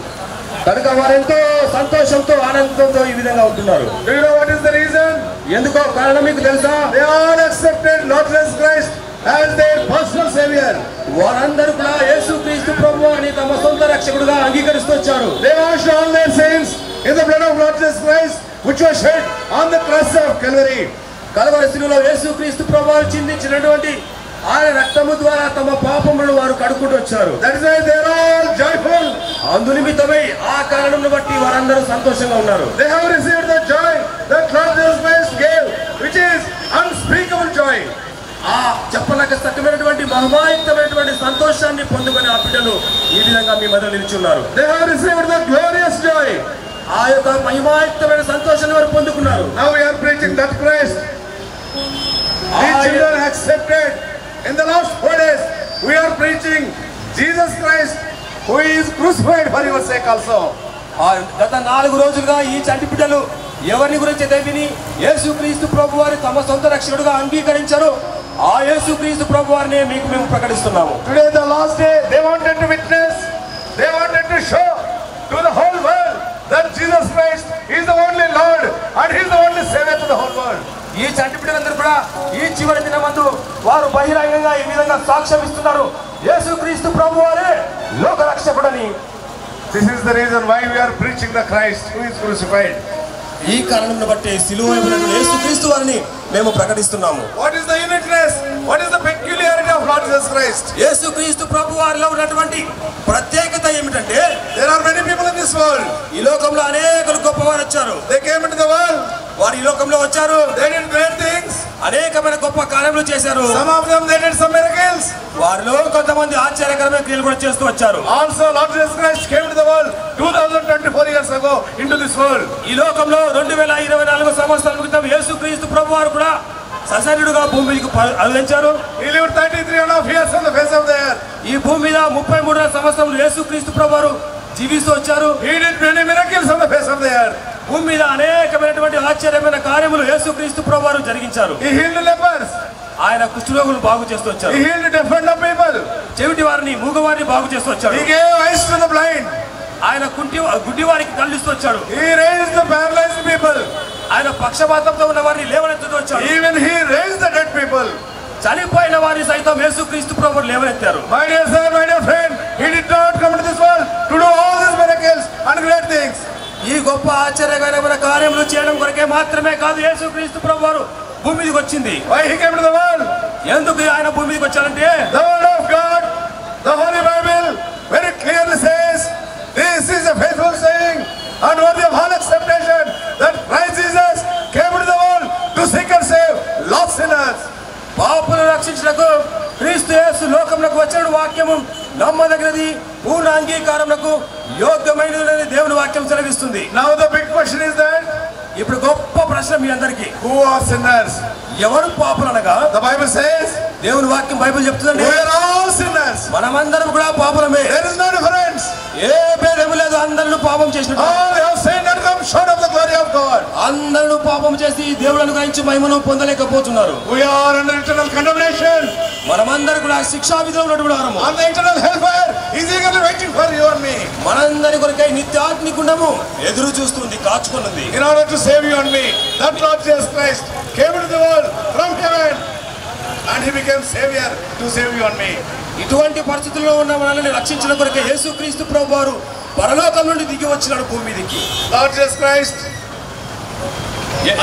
కనుక వారెంతో సంతోషంతో ఆనందంతో ఈ విధంగా ఉంటున్నారు. Do you know what is the reason? ఎందుకో కారణం మీకు తెలుసా? They all accepted Lord Jesus Christ as their personal Savior. వారందరూ కూడా యేసుక్రీస్తు ప్రభువారిని తమ సొంత రక్షకుడుగా అంగీకరిస్తూ వచ్చారు. They washed all their sins in the blood of Lord Jesus Christ, which was shed on the cross of Calvary. Calvary శిలువలో యేసుక్రీస్తు ప్రభువారు చిందించినటువంటి ఆయన రక్తము ద్వారా తమ పాపములను వారు కడుక్కుంటూ వచ్చారు. That is why they are all joyful. అందు నిమిత్తమై ఆ కారణమును బట్టి వారందరూ సంతోషంగా ఉన్నారు. They have received the joy that Lord Jesus Christ gave, which is unspeakable joy. ఆ చెప్పలేక సత్యమైనటువంటి మహిమాయుక్తమైనటువంటి సంతోషాన్ని పొందుకొని ఆ బిడ్డలు ఈ విధంగా మీ మధ్య నిలిచున్నారు. They have received the glorious joy. ఆ యొక్క మహిమాయుక్తమైన సంతోషాన్ని వారు పొందుకున్నారు. Now we are preaching that Christ. These children accepted. In the last 4 days, we are preaching Jesus Christ, who is crucified for your sake also. గత 4 రోజులుగా ఈ చంటి బిడ్డలు ఎవరిని గురించి విని యేసుక్రీస్తు ప్రభువారి తమ సొంత రక్షకుడుగా అంగీకరించారు. ఆ యేసుక్రీస్తు ప్రభువారిని మీకు మేము ప్రకటిస్తున్నాము. Today the last day, they wanted to witness, they wanted to show to the whole world that Jesus Christ is the only Lord and he is the only Savior to the whole world. ఈ చంటి బిడ్డలందరూ కూడా ఈ చివరి దినమందు వారు బహిరంగంగా ఈ విధంగా సాక్ష్యం ఇస్తున్నారు. యేసుక్రీస్తు ప్రభువారే లోక రక్షకుడని. This is the reason why we are preaching the Christ who is crucified. ఈ కారణమును బట్టి సిలువైనటువంటి యేసుక్రీస్తు వారిని మేము ప్రకటిస్తున్నాము. What is the uniqueness? What is the peculiarity of Lord Jesus Christ? యేసుక్రీస్తు ప్రభువారిలో ఉన్నటువంటి ప్రత్యేకత ఏమిటంటే there are many people in this world. ఈ లోకంలో అనేకులు గొప్పవారు వచ్చారు. They came into the world. వారు ఈ లోకంలో వచ్చారు. They did great things. అనేకమైన గొప్ప కార్యములు చేశారు. Some of them they did some miracles. వారిలో కొంతమంది ఆశ్చర్యకరమైన క్రియలు కూడా చేస్తూ వచ్చారు. Also Lord Jesus Christ came to the world 2024 years ago into this world. ఈ లోకంలో 2024 సంవత్సరాల క్రితం యేసుక్రీస్తు ప్రభువారు కూడా సశరీరుడుగా భూమి మీదకి అవతరించారు. He lived 33.5 years on the face of the earth. ఈ భూమి మీద 33 సంవత్సరాలు యేసుక్రీస్తు ప్రభువారు జీవిస్తూ వచ్చారు. He did many miracles on the face of the earth. భూమి మీద అనేకమైనటువంటి ఆశ్చర్యమైన కార్యములు యేసుక్రీస్తు ప్రభువారు జరిగించారు. He healed lepers. ఆయన కుష్ఠరోగులను బాగు చేస్తూ వచ్చారు. He healed deaf and dumb people. చెవిటి వారిని మూగవారిని బాగు చేస్తూ వచ్చాడు. He gave eyes to the blind. ఆయన గుడ్డి వారికి కళ్ళిస్తూ వచ్చాడు. He raised the paralyzed people. ఆయన పక్షపాతంతో ఉన్న వారిని లేవనెత్తుతూ వచ్చాడు. Even he raised the dead people. చనిపోయిన వారిని సైతం యేసుక్రీస్తు ప్రభువు లేవనెత్తారు. My dear sir, my dear friend, he did not come to this world to do all these miracles and great things. ఈ గొప్ప ఆశ్చర్యకరమైన కార్యములు చేయడం కొరకే మాత్రమే కాదు యేసుక్రీస్తు ప్రభువు భూమి మీదకి వచ్చింది. Why he came to the world? ఎందుకు ఆయన భూమి మీదకి వచ్చారంటే the word of God, the Holy Bible very clearly says, this is a faithful saying and worthy of all acceptation, that Christ Jesus came to the world to seek and save lost sinners. పాపులను రక్షించుటకు క్రీస్తు యేసు లోకమునకు వచ్చిన వాక్యము నమ్మదగినది, పూర్ణ అంగీకారమునకు యోగ్యమైనది దేవుని వాక్యం సెలవిస్తుంది. Now the big question is that ఇప్పుడు గొప్ప ప్రశ్న మీ అందరికీ, who are sinners? ఎవరు పాపులు అనగా the Bible says, దేవుని వాక్యం బైబిల్ చెప్తుందండి, we are all sinners. మనమందరం కూడా పాపులమే. There is no difference. ఏ భేదము లేదు, అందరూ పాపం చేసినట్టు. all have sinned and come short of the glory of God. అందరూ పాపం చేసి దేవుని గురించి మహిమను పొందలేకపోతున్నారు. we are under eternal condemnation. మనమందరం కూడా శిక్షా విధిలో ఉన్నటువంటి వారము. and the eternal hellfire is eagerly waiting for you and me. మనందరి కొరకై నిత్యాగ్ని గుండము ఎదురు చూస్తుంది, కాచుకున్నది. in order to save you and me, that Lord Jesus Christ came into the world from heaven and he became savior to save you and me. ఇటువంటి పరిస్థితుల్లో ఉన్న మనల్ని రక్షించిన కొరకు యేసుక్రీస్తు ప్రభువారు పరలోకం నుండి దిగి వచ్చినాడు భూమి మీదకి. Lord Jesus Christ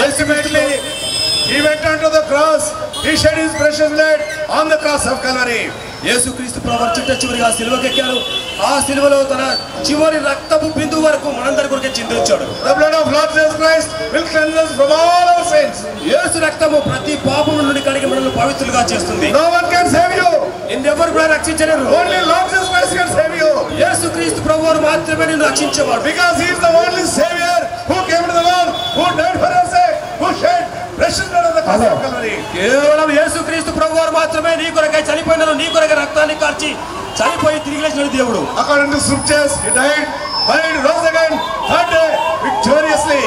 ultimately he went onto the cross, he shed his precious blood on the cross of Calvary. యేసుక్రీస్తు ప్రభువారు చిట్ట చివరిగా సిలువకి ఎక్కాడు. ఆ సిలువలో తన చివరి రక్తపు బిందువు వరకు మనందరి కొరకే చిందించాడు. The blood of Lord Jesus Christ will cleanse us from all our sins. యేసు రక్తము ప్రతి పాపము నుండి కడిగి మనల్ని పవిత్రులుగా చేస్తుంది. No one can save you. నిన్నెవరు కూడా రక్షించలేరు. Only Lord Jesus Christ can save you. యేసుక్రీస్తు ప్రభువారు మాత్రమే నిన్ను రక్షించేవాడు. Because he is the only savior who came to the world, who died for our sake, who shed precious blood on the cross of Calvary. కేవలం యేసుక్రీస్తు ప్రభువారు మాత్రమే నీ కొరకై చనిపోయినారు. నీ కొరకై రక్తాన్ని కార్చి చనిపోయి తిరిగి లేచిన దేవుడు. According to scriptures, he died, buried, rose again, third day victoriously.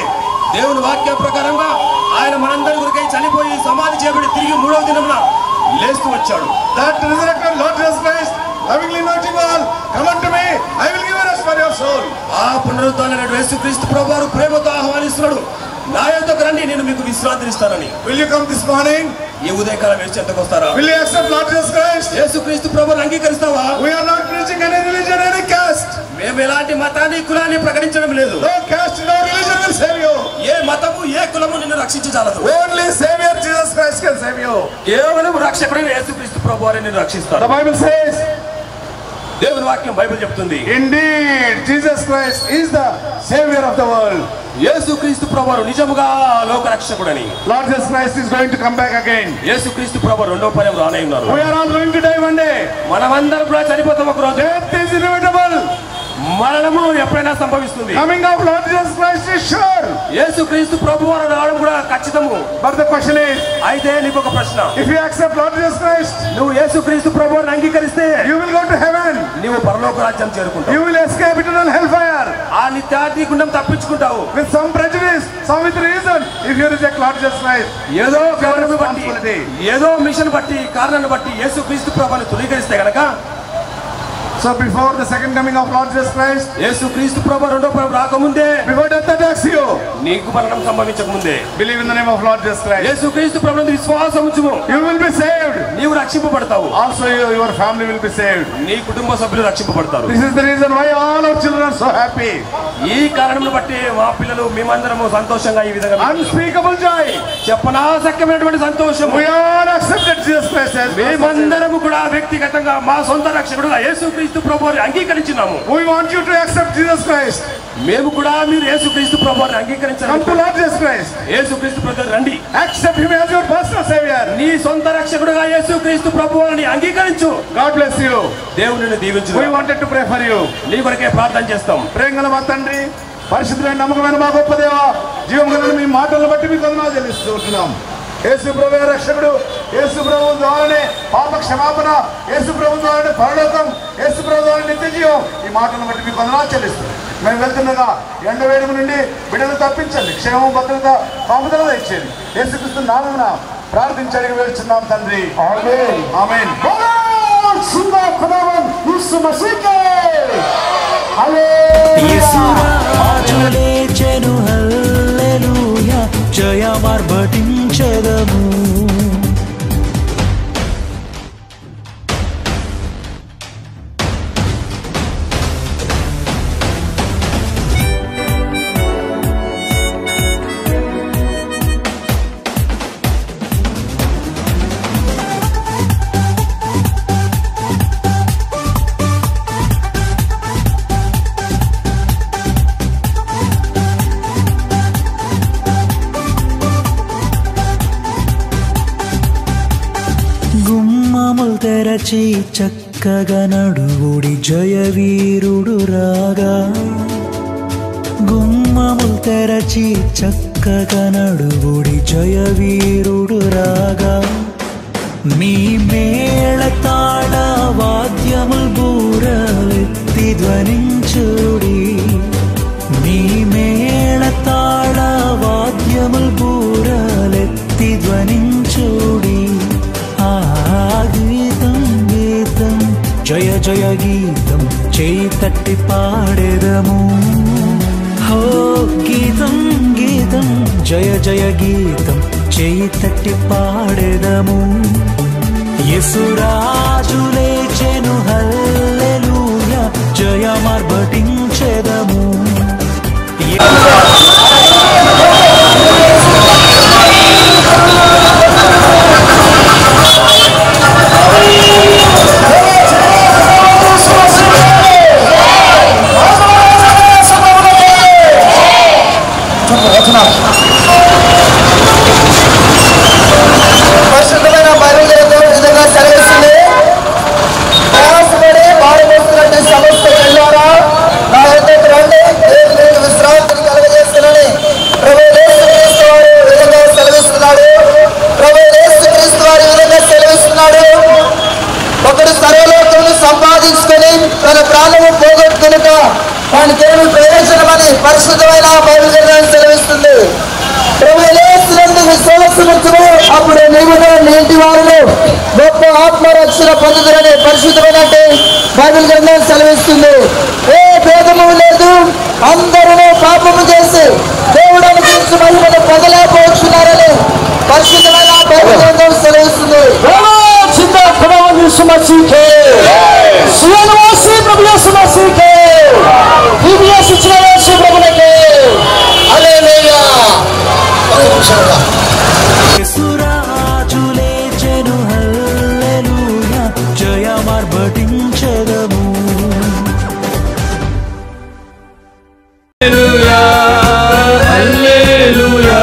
దేవుని వాక్య ప్రకారంగా ఆయన మనందరి కొరకై చనిపోయి సమాధి చేయబడి తిరిగి మూడవ దినమున లేస్తూ వచ్చాడు. That resurrected Lord Jesus Christ, lovingly inviting all, come unto me, I will give you rest for your soul. ఆ పునరుత్థానమైన యేసుక్రీస్తు ప్రభువారు ప్రేమతో ఆహ్వానిస్తున్నాడు. నా యొద్దకు రండి, నేను మీకు విశ్రాంతిని ఇస్తానని. Will you come this morning? ఈ ఉదయకాలం వేచి చెంతకు వస్తారా? Will you accept Lord Jesus Christ? యేసుక్రీస్తు ప్రభువుని అంగీకరిస్తావా? We are not preaching any religion, any caste. మేము ఎలాంటి మతాన్ని కులాన్ని ప్రకటించడం లేదు. No caste, no religion will save you. ఏ మతము ఏ కులము నిన్ను రక్షించజాలదు. Only Savior Jesus Christ can save you. కేవలం రక్షకుడైన యేసుక్రీస్తు ప్రభువారే నిన్ను రక్షిస్తాడు. The Bible says, దేవుని వాక్యం బైబిల్ చెప్తుంది, indeed Jesus Christ is the savior of the world. యేసుక్రీస్తు ప్రభువారు నిజముగా లోక రక్షకుడని. Lord Jesus Christ is going to come back again. యేసుక్రీస్తు ప్రభువారు రెండో పర్యం రానే ఉన్నారు. We are all going to die one day. మనమందరం కూడా చనిపోతాం ఒక రోజు. Death is inevitable. మరణము ఎప్పుడైనా సంభవిస్తుంది. Coming of Lord Jesus Christ is sure. యేసుక్రీస్తు ప్రభువారు రావడం కూడా ఖచ్చితము. But the question is, అయితే నీకు ఒక ప్రశ్న, if you accept Lord Jesus Christ, నువ్వు యేసుక్రీస్తు ప్రభువారిని అంగీకరిస్తే you will go to heaven. నీవు పరలోక రాజ్యం చేరుకుంటావు. You will escape eternal hellfire. ఆ నిత్యాగ్ని గుండం తప్పించుకుంటావు. With some prejudice, some with reason. If you reject Lord Jesus Christ, ఏదో కారణం బట్టి, ఏదో మిషన్ బట్టి, కారణాన్ని బట్టి యేసుక్రీస్తు ప్రభువారిని తృణీకరిస్తే గనక, so before the second coming of Lord Jesus Christ, యేసుక్రీస్తు ప్రభువారు రెండో పర్యం రాకముందే, before death attacks you, నీకు మరణం సంభవించక ముందే, believe in the name of Lord Jesus Christ. యేసుక్రీస్తు ప్రభువునందు విశ్వాసం ఉంచుము. You will be saved. నీవు రక్షింపబడతావు. Also your family will be saved. నీ కుటుంబ సభ్యులు రక్షింపబడతారు. This is the reason why all our children are so happy. ఈ కారణమును బట్టి మా పిల్లలు మేమందరము సంతోషంగా ఈ విధంగా Unspeakable joy. చెప్పనాశక్యమైనటువంటి సంతోషం. We all accepted Jesus Christ as మేమందరము కూడా వ్యక్తిగతంగా మా సొంత రక్షకుడుగా యేసుక్రీస్తు ప్రభువుని అంగీకరించినాము. We want you to accept Jesus Christ. మేము కూడా మీరు యేసుక్రీస్తు ప్రభువుని అంగీకరించాలి. Come to Lord Jesus Christ. యేసుక్రీస్తు ప్రభువుని రండి. Accept him as your personal savior. నీ సొంత రక్షకుడుగా యేసుక్రీస్తు ప్రభువుని అంగీకరించు. God bless you. దేవుడు నిన్ను దీవించును. We wanted to pray for you. నీ కొరకే ప్రార్థన చేస్తాం. ప్రేమగల మా తండ్రి, పరిశుద్ధులైన నమ్మకమైన మా గొప్ప దేవా, జీవం కలిగిన మీ మాటలను బట్టి మీకు వందనాలు చెల్లిస్తున్నాం. యేసు ప్రభువే రక్షకుడు, యేసు ప్రభువు ద్వారానే పాప క్షమాపణ, యేసు ప్రభు ద్వారానే పరలోకం, యేసు ప్రభు ద్వారా నిత్య జీవం. ఈ మాటలను బట్టి మీకు వందనాలు చెల్లిస్తున్నాం. మేము వెళ్తుండగా ఎండ వేడుము నుండి బిడ్డలు తప్పించండి, క్షేమం భద్రత కాపుదల ఇచ్చేది. యేసుక్రీస్తు నామమున ప్రార్థించడానికి వేడుచున్నాం తండ్రి. ఆమేన్. ఆమేన్. లేచెను హల్లెలూయా, జయమార్భటించెదము. తెరచి చక్కగా నడువుడి జయవీరుడు రాగా, గుమ్మములు తెరచి చక్కగా నడువుడి జయవీరుడు రాగా, మీ మేళతాళ వాద్యముల్ బూరలెత్తి ధ్వనించుడి, మీ మేళతాళ వాద్యముల్ బూరలెత్తి ధ్వనించుడి. గీతం గీతం జయ జయ గీతం చేయి తట్టి పాడెదము. హో గీతం గీతం జయ జయ గీతం చేయి తట్టి పాడెదము. యేసురాజు లేచెను హల్లెలూయా జయమార్భటించెదము. పరిశుద్ధమైన బైబిల్ గ్రంథం ఈ విధంగా సెలవిస్తుంది. ప్రయాసపడి భారమోస్తున్నటువంటి సమస్త జనులారా నా యొద్దకు రండి, నేను మీకు విశ్రాంతిని కలుగజేస్తానని ప్రభువైన యేసుక్రీస్తు వారు ఈ విధంగా సెలవిస్తున్నాడు. ప్రభువైన యేసుక్రీస్తు వారు ఈ విధంగా సెలవిస్తున్నాడు. ఒకడు సర్వలోకమును సంపాదించుకొని తన ప్రాణము పోగొట్టుకొనుట వానికి ఏమి ప్రయోజనమని పరిశుద్ధమైన బైబిల్ గ్రంథం సెలవిస్తుంది. విశ్వాసముంచును, అప్పుడు నీవును నీ ఇంటి వారును గొప్ప ఆత్మరక్షణ పొందుదరని పరిశుద్ధమైన బైబిల్ గ్రంథం సెలవిస్తుంది. ఏ భేదము లేదు, అందరూ పాపము చేసి దేవుడు అనుగ్రహించిన మహిమను పొందలేకపోతున్నారని పరిశుద్ధమైన బైబిల్ గ్రంథం సెలవిస్తుంది. యేసురాజు లేచెను హల్లెలూయా జయమార్భటించెదము. హల్లెలూయా హల్లెలూయా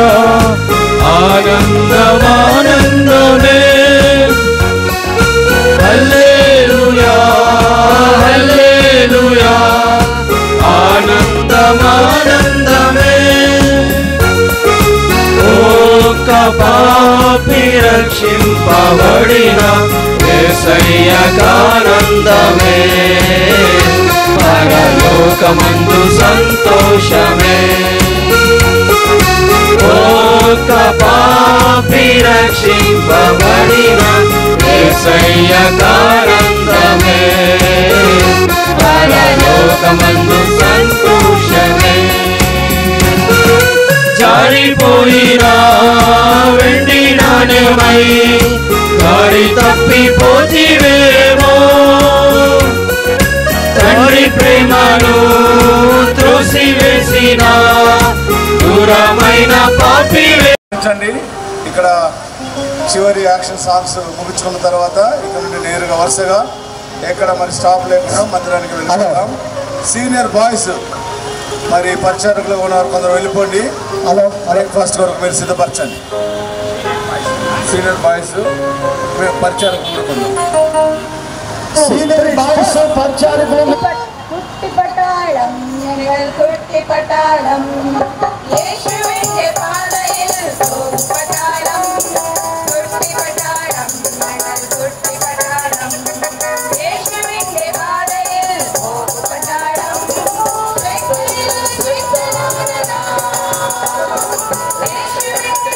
ఆనందమానందమే. హల్లెలూయా హల్లెలూయా ఆనందమానందమే. పాపి రక్షింపబడిన యేసయ్యకానందమే. పరలోకమందు సంతోషమే. ఒక పాపి రక్షింపబడిన యేసయ్యకానందమే. పరలోకమందు సంతోషమే. జారిపోయినా వెండి నాణ్యమై దారి తప్పిపోతివేమో. తండ్రి ప్రేమను త్రోసివేసిన దూరమైన పాపివే. ఇక్కడ చివరి యాక్షన్ సాంగ్స్ ముగించుకున్న తర్వాత ఇక్కడ నుండి నేరుగా వరుసగా ఎక్కడ మరి స్టాప్ లేకుండా మందిరానికి వెళ్ళిపోతాం. సీనియర్ బాయ్స్ మరి పరిచారకులు ఉన్నారు, కొందరు వెళ్ళిపోండి. బ్రేక్ఫాస్ట్ వరకు మీరు సిద్ధపరచండి. సీనియర్ బాయ్స్ పరిచారకులు కొందరు సీనియర్ బాయ్స్ పరిచారకులు കുട്ടിപ്പട്ടാളം ഞങ്ങൾ കുട്ടിപ്പട്ടാളം യേശുവിന്റെ പാതയിൽ പട്ടാളം കുട്ടിപ്പട്ടാളം ഞങ്ങൾ കുട്ടിപ്പട്ടാളം യേശുവിന്റെ പാതയിൽ പട്ടാളം യേശുവിന്റെ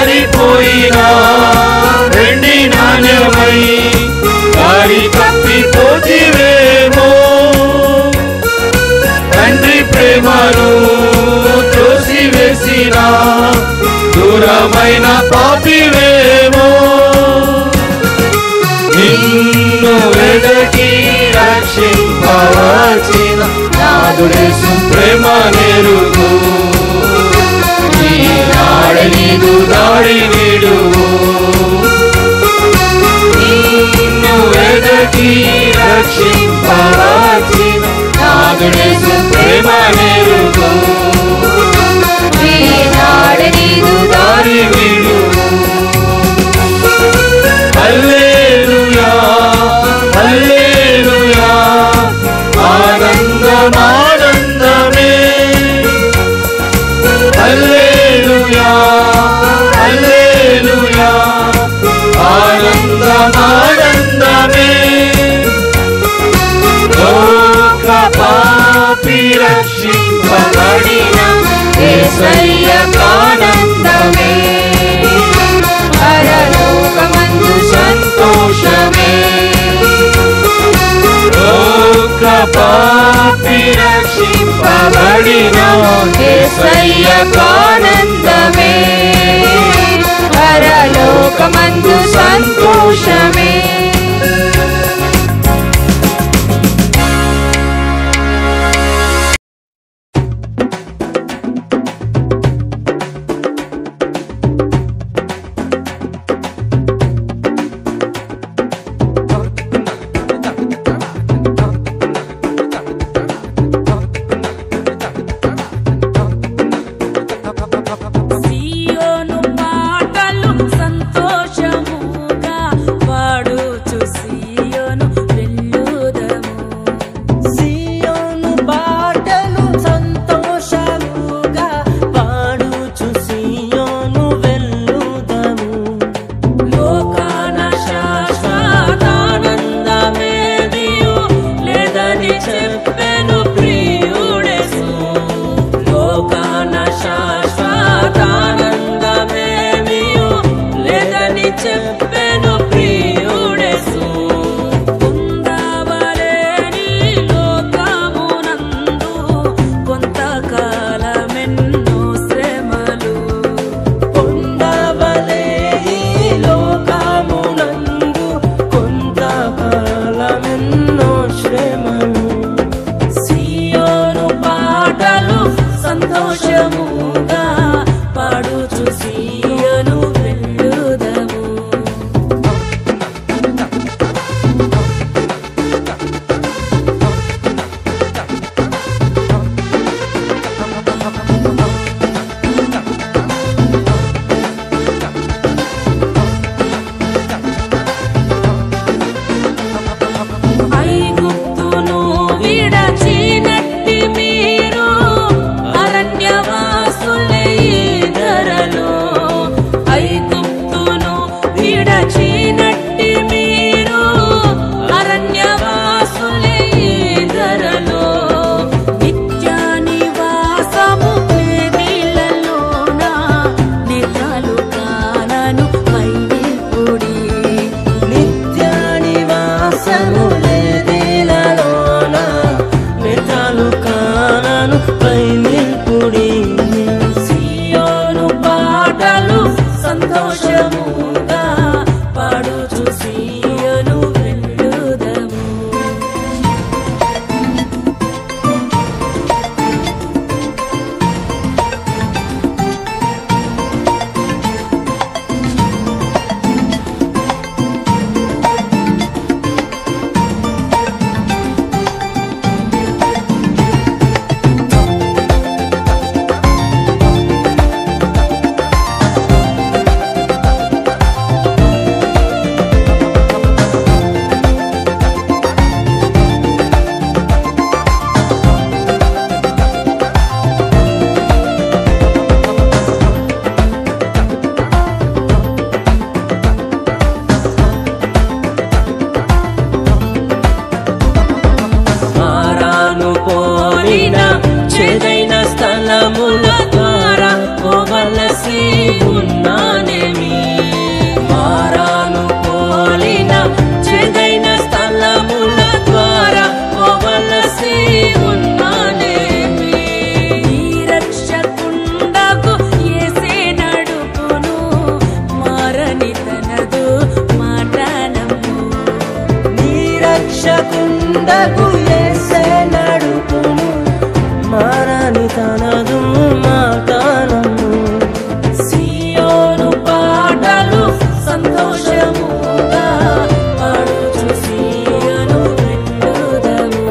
జారిపోయినా వెండి నాణ్యమై దారి తప్పిపోతివేమో తండ్రి ప్రేమను త్రోసివేసిన దూరమైన పాపివేమో నిన్ను వెదకి రక్షింపవచ్చిన నాదుడేసు ప్రేమ నెరుగు నీడు దాడి విడువు నిన్ను వెదకి రక్షింపవచ్చిన నాదుడేసు ప్రేమ నెరుగు నీడు దాడి విడువు హల్లెలూయా హల్లెలూయా ఆనందమానందమే హల్లెలూయా హల్లెలూయా ఆనందమానందమే లోక పాపి రక్షింపబడిన యేసయ్యకానందమే పరలోకమందు సంతోషమే లోక పాపి రక్షింపబడిన యేసయ్యకానందమే పరలోకమందు సంతోషమే సియోను పాటలు సంతోషముగా పాడుచు సియోను వెళ్ళుదము సియోను పాటలు సంతోషముగా పాడుచు సియోను వెళ్ళుదము లోకాన శాశ్వతానందమేదియు లేదని చెప్పెను ప్రియుడేసు లోకాన శాశ్వతానందమేమియు లేదని చెప్పెను ప్రియుడేసు పొందవలేని లోకమునందు కొంతకాలమెన్నో శ్రమలు పొందవలే ఈ లోకమునందు కొంతకాలమెన్నో శ్రమలు సియోను పాటలు సంతోషముగా పాడుచు సియోను వెళ్ళుదము ఐగుప్తును విడచినట్టి మీరు అరణ్యవాసులే ఈ ధరలో ఐగుప్తును విడచినట్టి మీరు అరణ్యవాసులే ఈ ధరలో నిత్య నివాసము క్లేదీలలోన నేత్రాలు కానను పైనిల్పుడి నిత్య నివాసము లేదిలలోన నేత్రాలు కానను పైనిల్పుడి సియోను పాటలు సంతోషముగా పాడుచు సియోను వెళ్ళుదము రక్షకుండగు యేసే నడుపును మారని తనదు మాటలను సియోను పాటలు సంతోషముగా పాడుచు సియోను వెళ్ళుదము.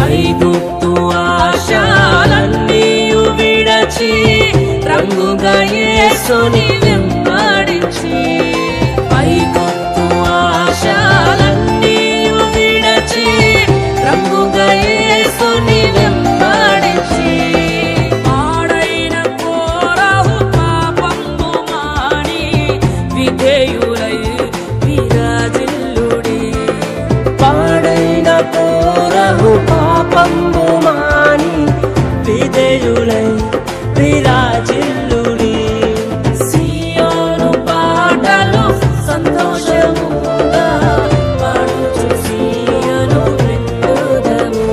ఐగుప్తు ఆశలన్నీయు విడచి రంగుగా యేసుని వెంబడించి ఐగుప్తు ఆశలన్నీయు విడచి రంగుగా యేసుని వెంబడించి పాడైన కోరహు పాపంబు మాని విధేయులై విరాజిల్లుడి పాడైన కోరహు పాపంబు మాని విధేయులై విరాజిల్లుడి సియోను పాటలు సంతోషముగా పాడుచు సియోను వెళ్ళుదము.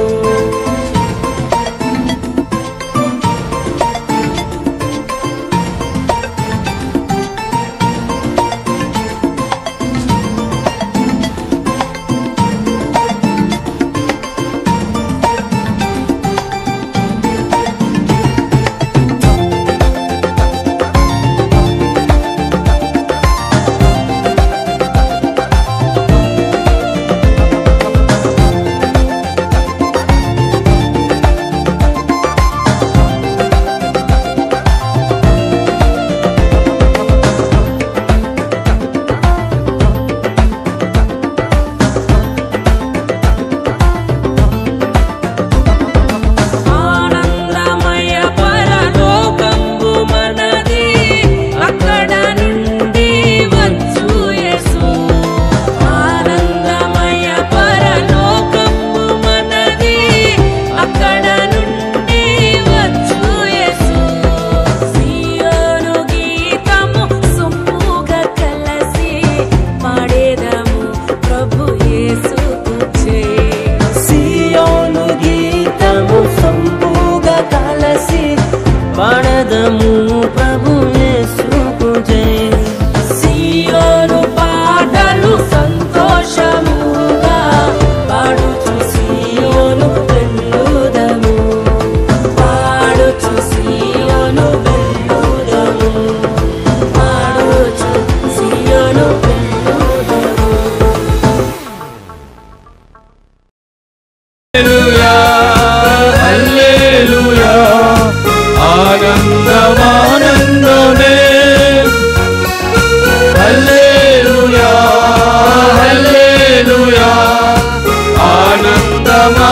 ఆనందమయ పరలోకంబు మనది అక్కడ నుండి వచ్చు యేసు ఆనందమయ పరలోకంబు మనది అక్కడ నుండి వచ్చు యేసు సియోను గీతము సొమ్ముగా కలసి పాడేదము ప్రభు యేసుకు జై సియోను గీతము సొమ్ముగా కలసి పాడదము ప్రభు యేసుకు జై సియోను పాటలు సంతోషముగా పాడుచు సియోను వెళ్ళుదము పాడుచు సియోను వెళ్ళుదము పాడుచు సియోను వెళ్ళుదము. హల్లెలూయా ఆనందమానందమే హల్లెలూయా హల్లెలూయా ఆనందమానందమే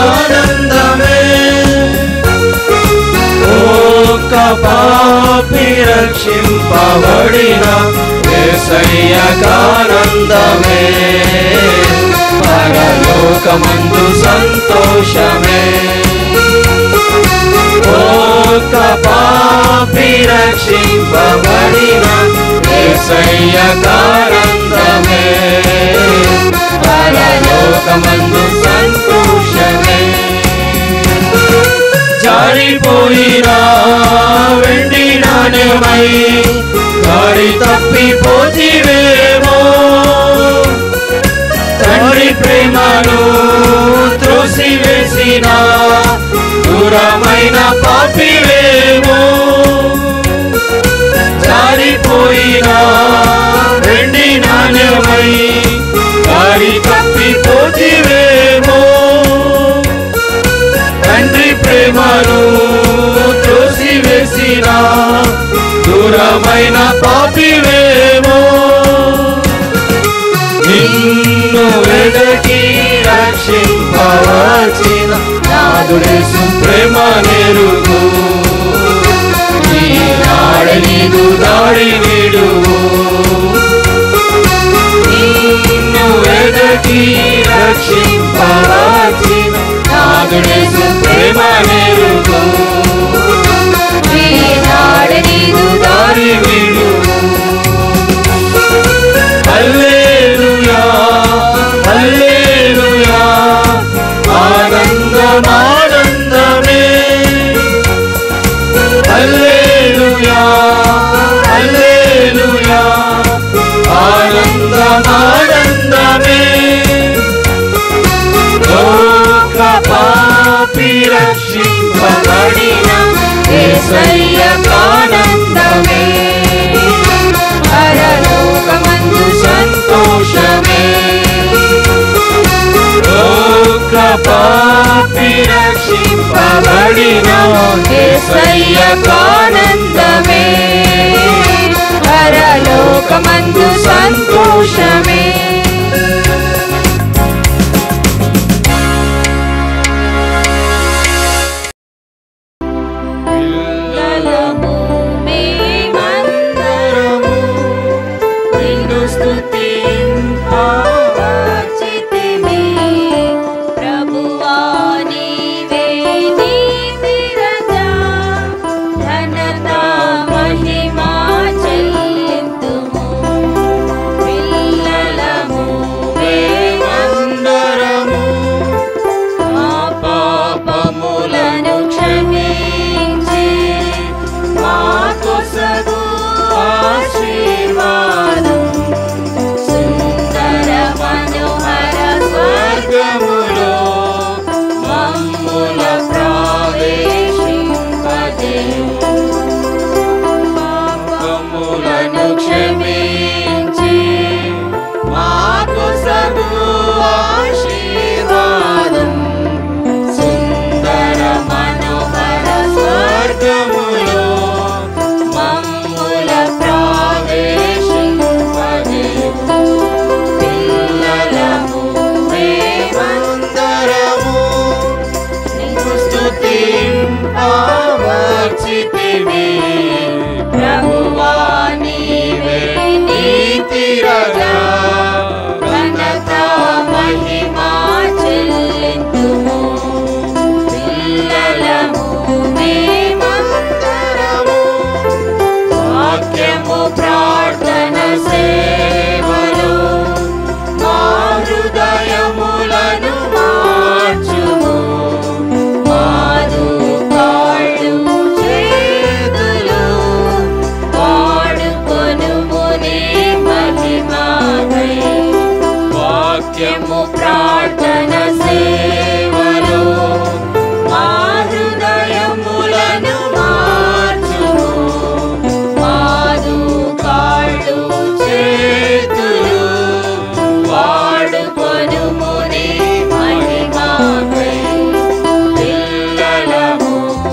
ఒక్క పాపి రక్షింపబడిన యేసయ్యకానందమే పరలోకమందు సంతోషమే ఒక్క పాపి రక్షింపబడిన యేసయ్యకానందమే పరలోకమందు సంతోషమే జారిపోయిన వెండి నాణ్యమై దారి తప్పిపోతివేమో తండ్రి ప్రేమను త్రోసివేసిన దూరమైన పాపివేమో జారిపోయిన వెండి నాణ్యమై దారి తప్పిపోతివేమో తండ్రి ప్రేమను ప్రేమ నెరుగు ఈనాడు నీదు దాడి విడువు నిన్ను వెదకి రక్షింపవచ్చిన నాదుడేసు ప్రేమ నెరుగు ఈనాడు నీదు దాడి విడువు హల్లెలూయా హల్లెలూయా ఆనందమానందమే హల్లెలూయా హల్లెలూయా ఆనందమానందమే లోక పాపి రక్షింపబడిన యేసయ్యకానందమే పరలోకమందు సంతోషమే లోక పాపి రక్షింపబడిన యేసయ్యకానందమే పరలోకమందు సంతోషమే పిల్లలము మేమందరము నిన్ను స్తుతింపవచ్చితిమి ప్రభువా నీవే నీతి రాజా ఘనత మహిమా చెల్లింతుము పిల్లలము మేమందరము మా పాపములను క్షమించి మాకు సగు ఆశీర్వాదం సుందర మనోహర స్వర్గములో మమ్ముల ప్రవేశింపజేయు పాపములను క్షమించి మాకు సగు ఆశీర్వాదం సుందర మనోహర స్వర్గములో మమ్ముల ప్రవేశింపజేయు పిల్లలము మేమందరము నిన్ను స్తుతింపవచ్చితిమి ప్రభువా నీవే నీతి రాజా ఘనత మహిమా చెల్లింతుము పిల్లలము మేమందరము వాక్యము ప్రార్థన సేవలో మా హృదయములను మార్చుము మాదు కాళ్ళు చేతులు వాడుకొనుము నీ మహిమకై వాక్యము ప్రార్థన సేవలో మా హృదయములను మార్చుము మాదు కాళ్ళు చేతులు వాడుకొనుము నీ మహిమకై పిల్లలము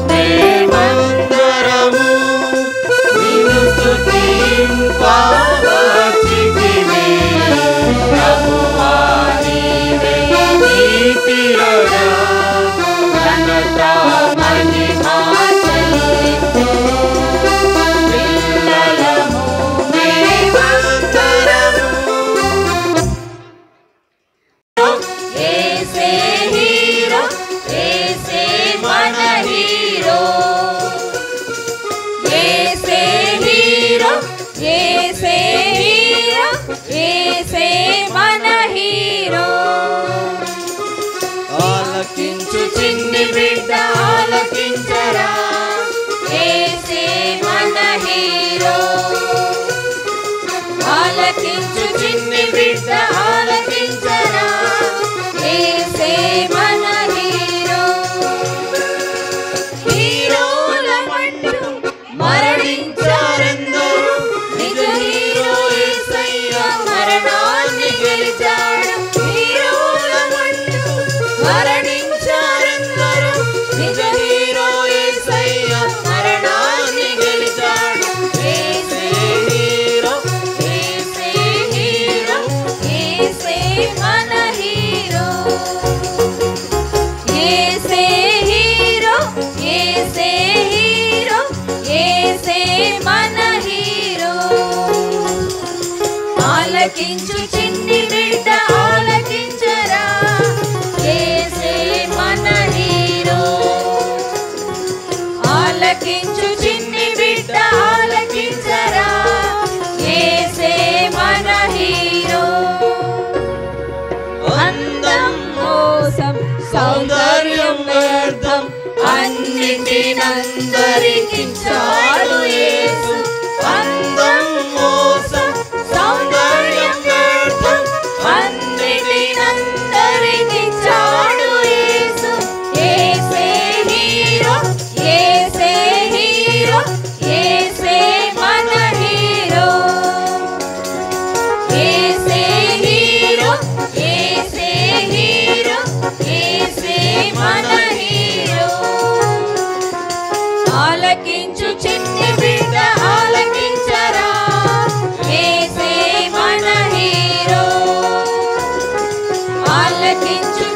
మేమందరము నిన్ను స్తుతింపవచ్చితిమి ప్రభువా నీవే నీతి రాజా ఘనత మహిమా చెల్లింతుము పిల్లలము మేమందరము యేసే హీరో యేసే మన హీరో యేసే హీరో యేసే హీరో యేసే మన హీరో ఆలకించు చిన్ని బిడ్డ ఆలకించరా యేసే మన హీరో ఆలకించు చిన్ని బిడ్డ ఆలకించరా యేసే మన హీరో హీరోలమంటూ మరణించారెందరూ నిజ హీరో యేసయ్య మరణాన్ని గెలిచాడు హీరోలమంటూ మరణించారెందరూ నిజ హీరో యేసయ్య మరణాన్ని గెలిచాడు యేసే హీరో యేసే హీరో యేసే ఆలకించు చిన్ని బిడ్డ ఆలకించరా యేసే మన హీరో అందం మోసం సౌందర్యం వ్యర్థం అన్నిటినందరికించాడు యేసు అందం మోసం సౌందర్యం వ్యర్థం అన్నిటినందరికించాడు యేసు యేసే హీరో యేసే హీరో యేసే మన హీరో యేసే హీరో యేసే హీరో యేసే మన హీరో ఆలకించు చిన్ని బిడ్డ ఆలకించరా యేసే మన హీరో ఆలకించు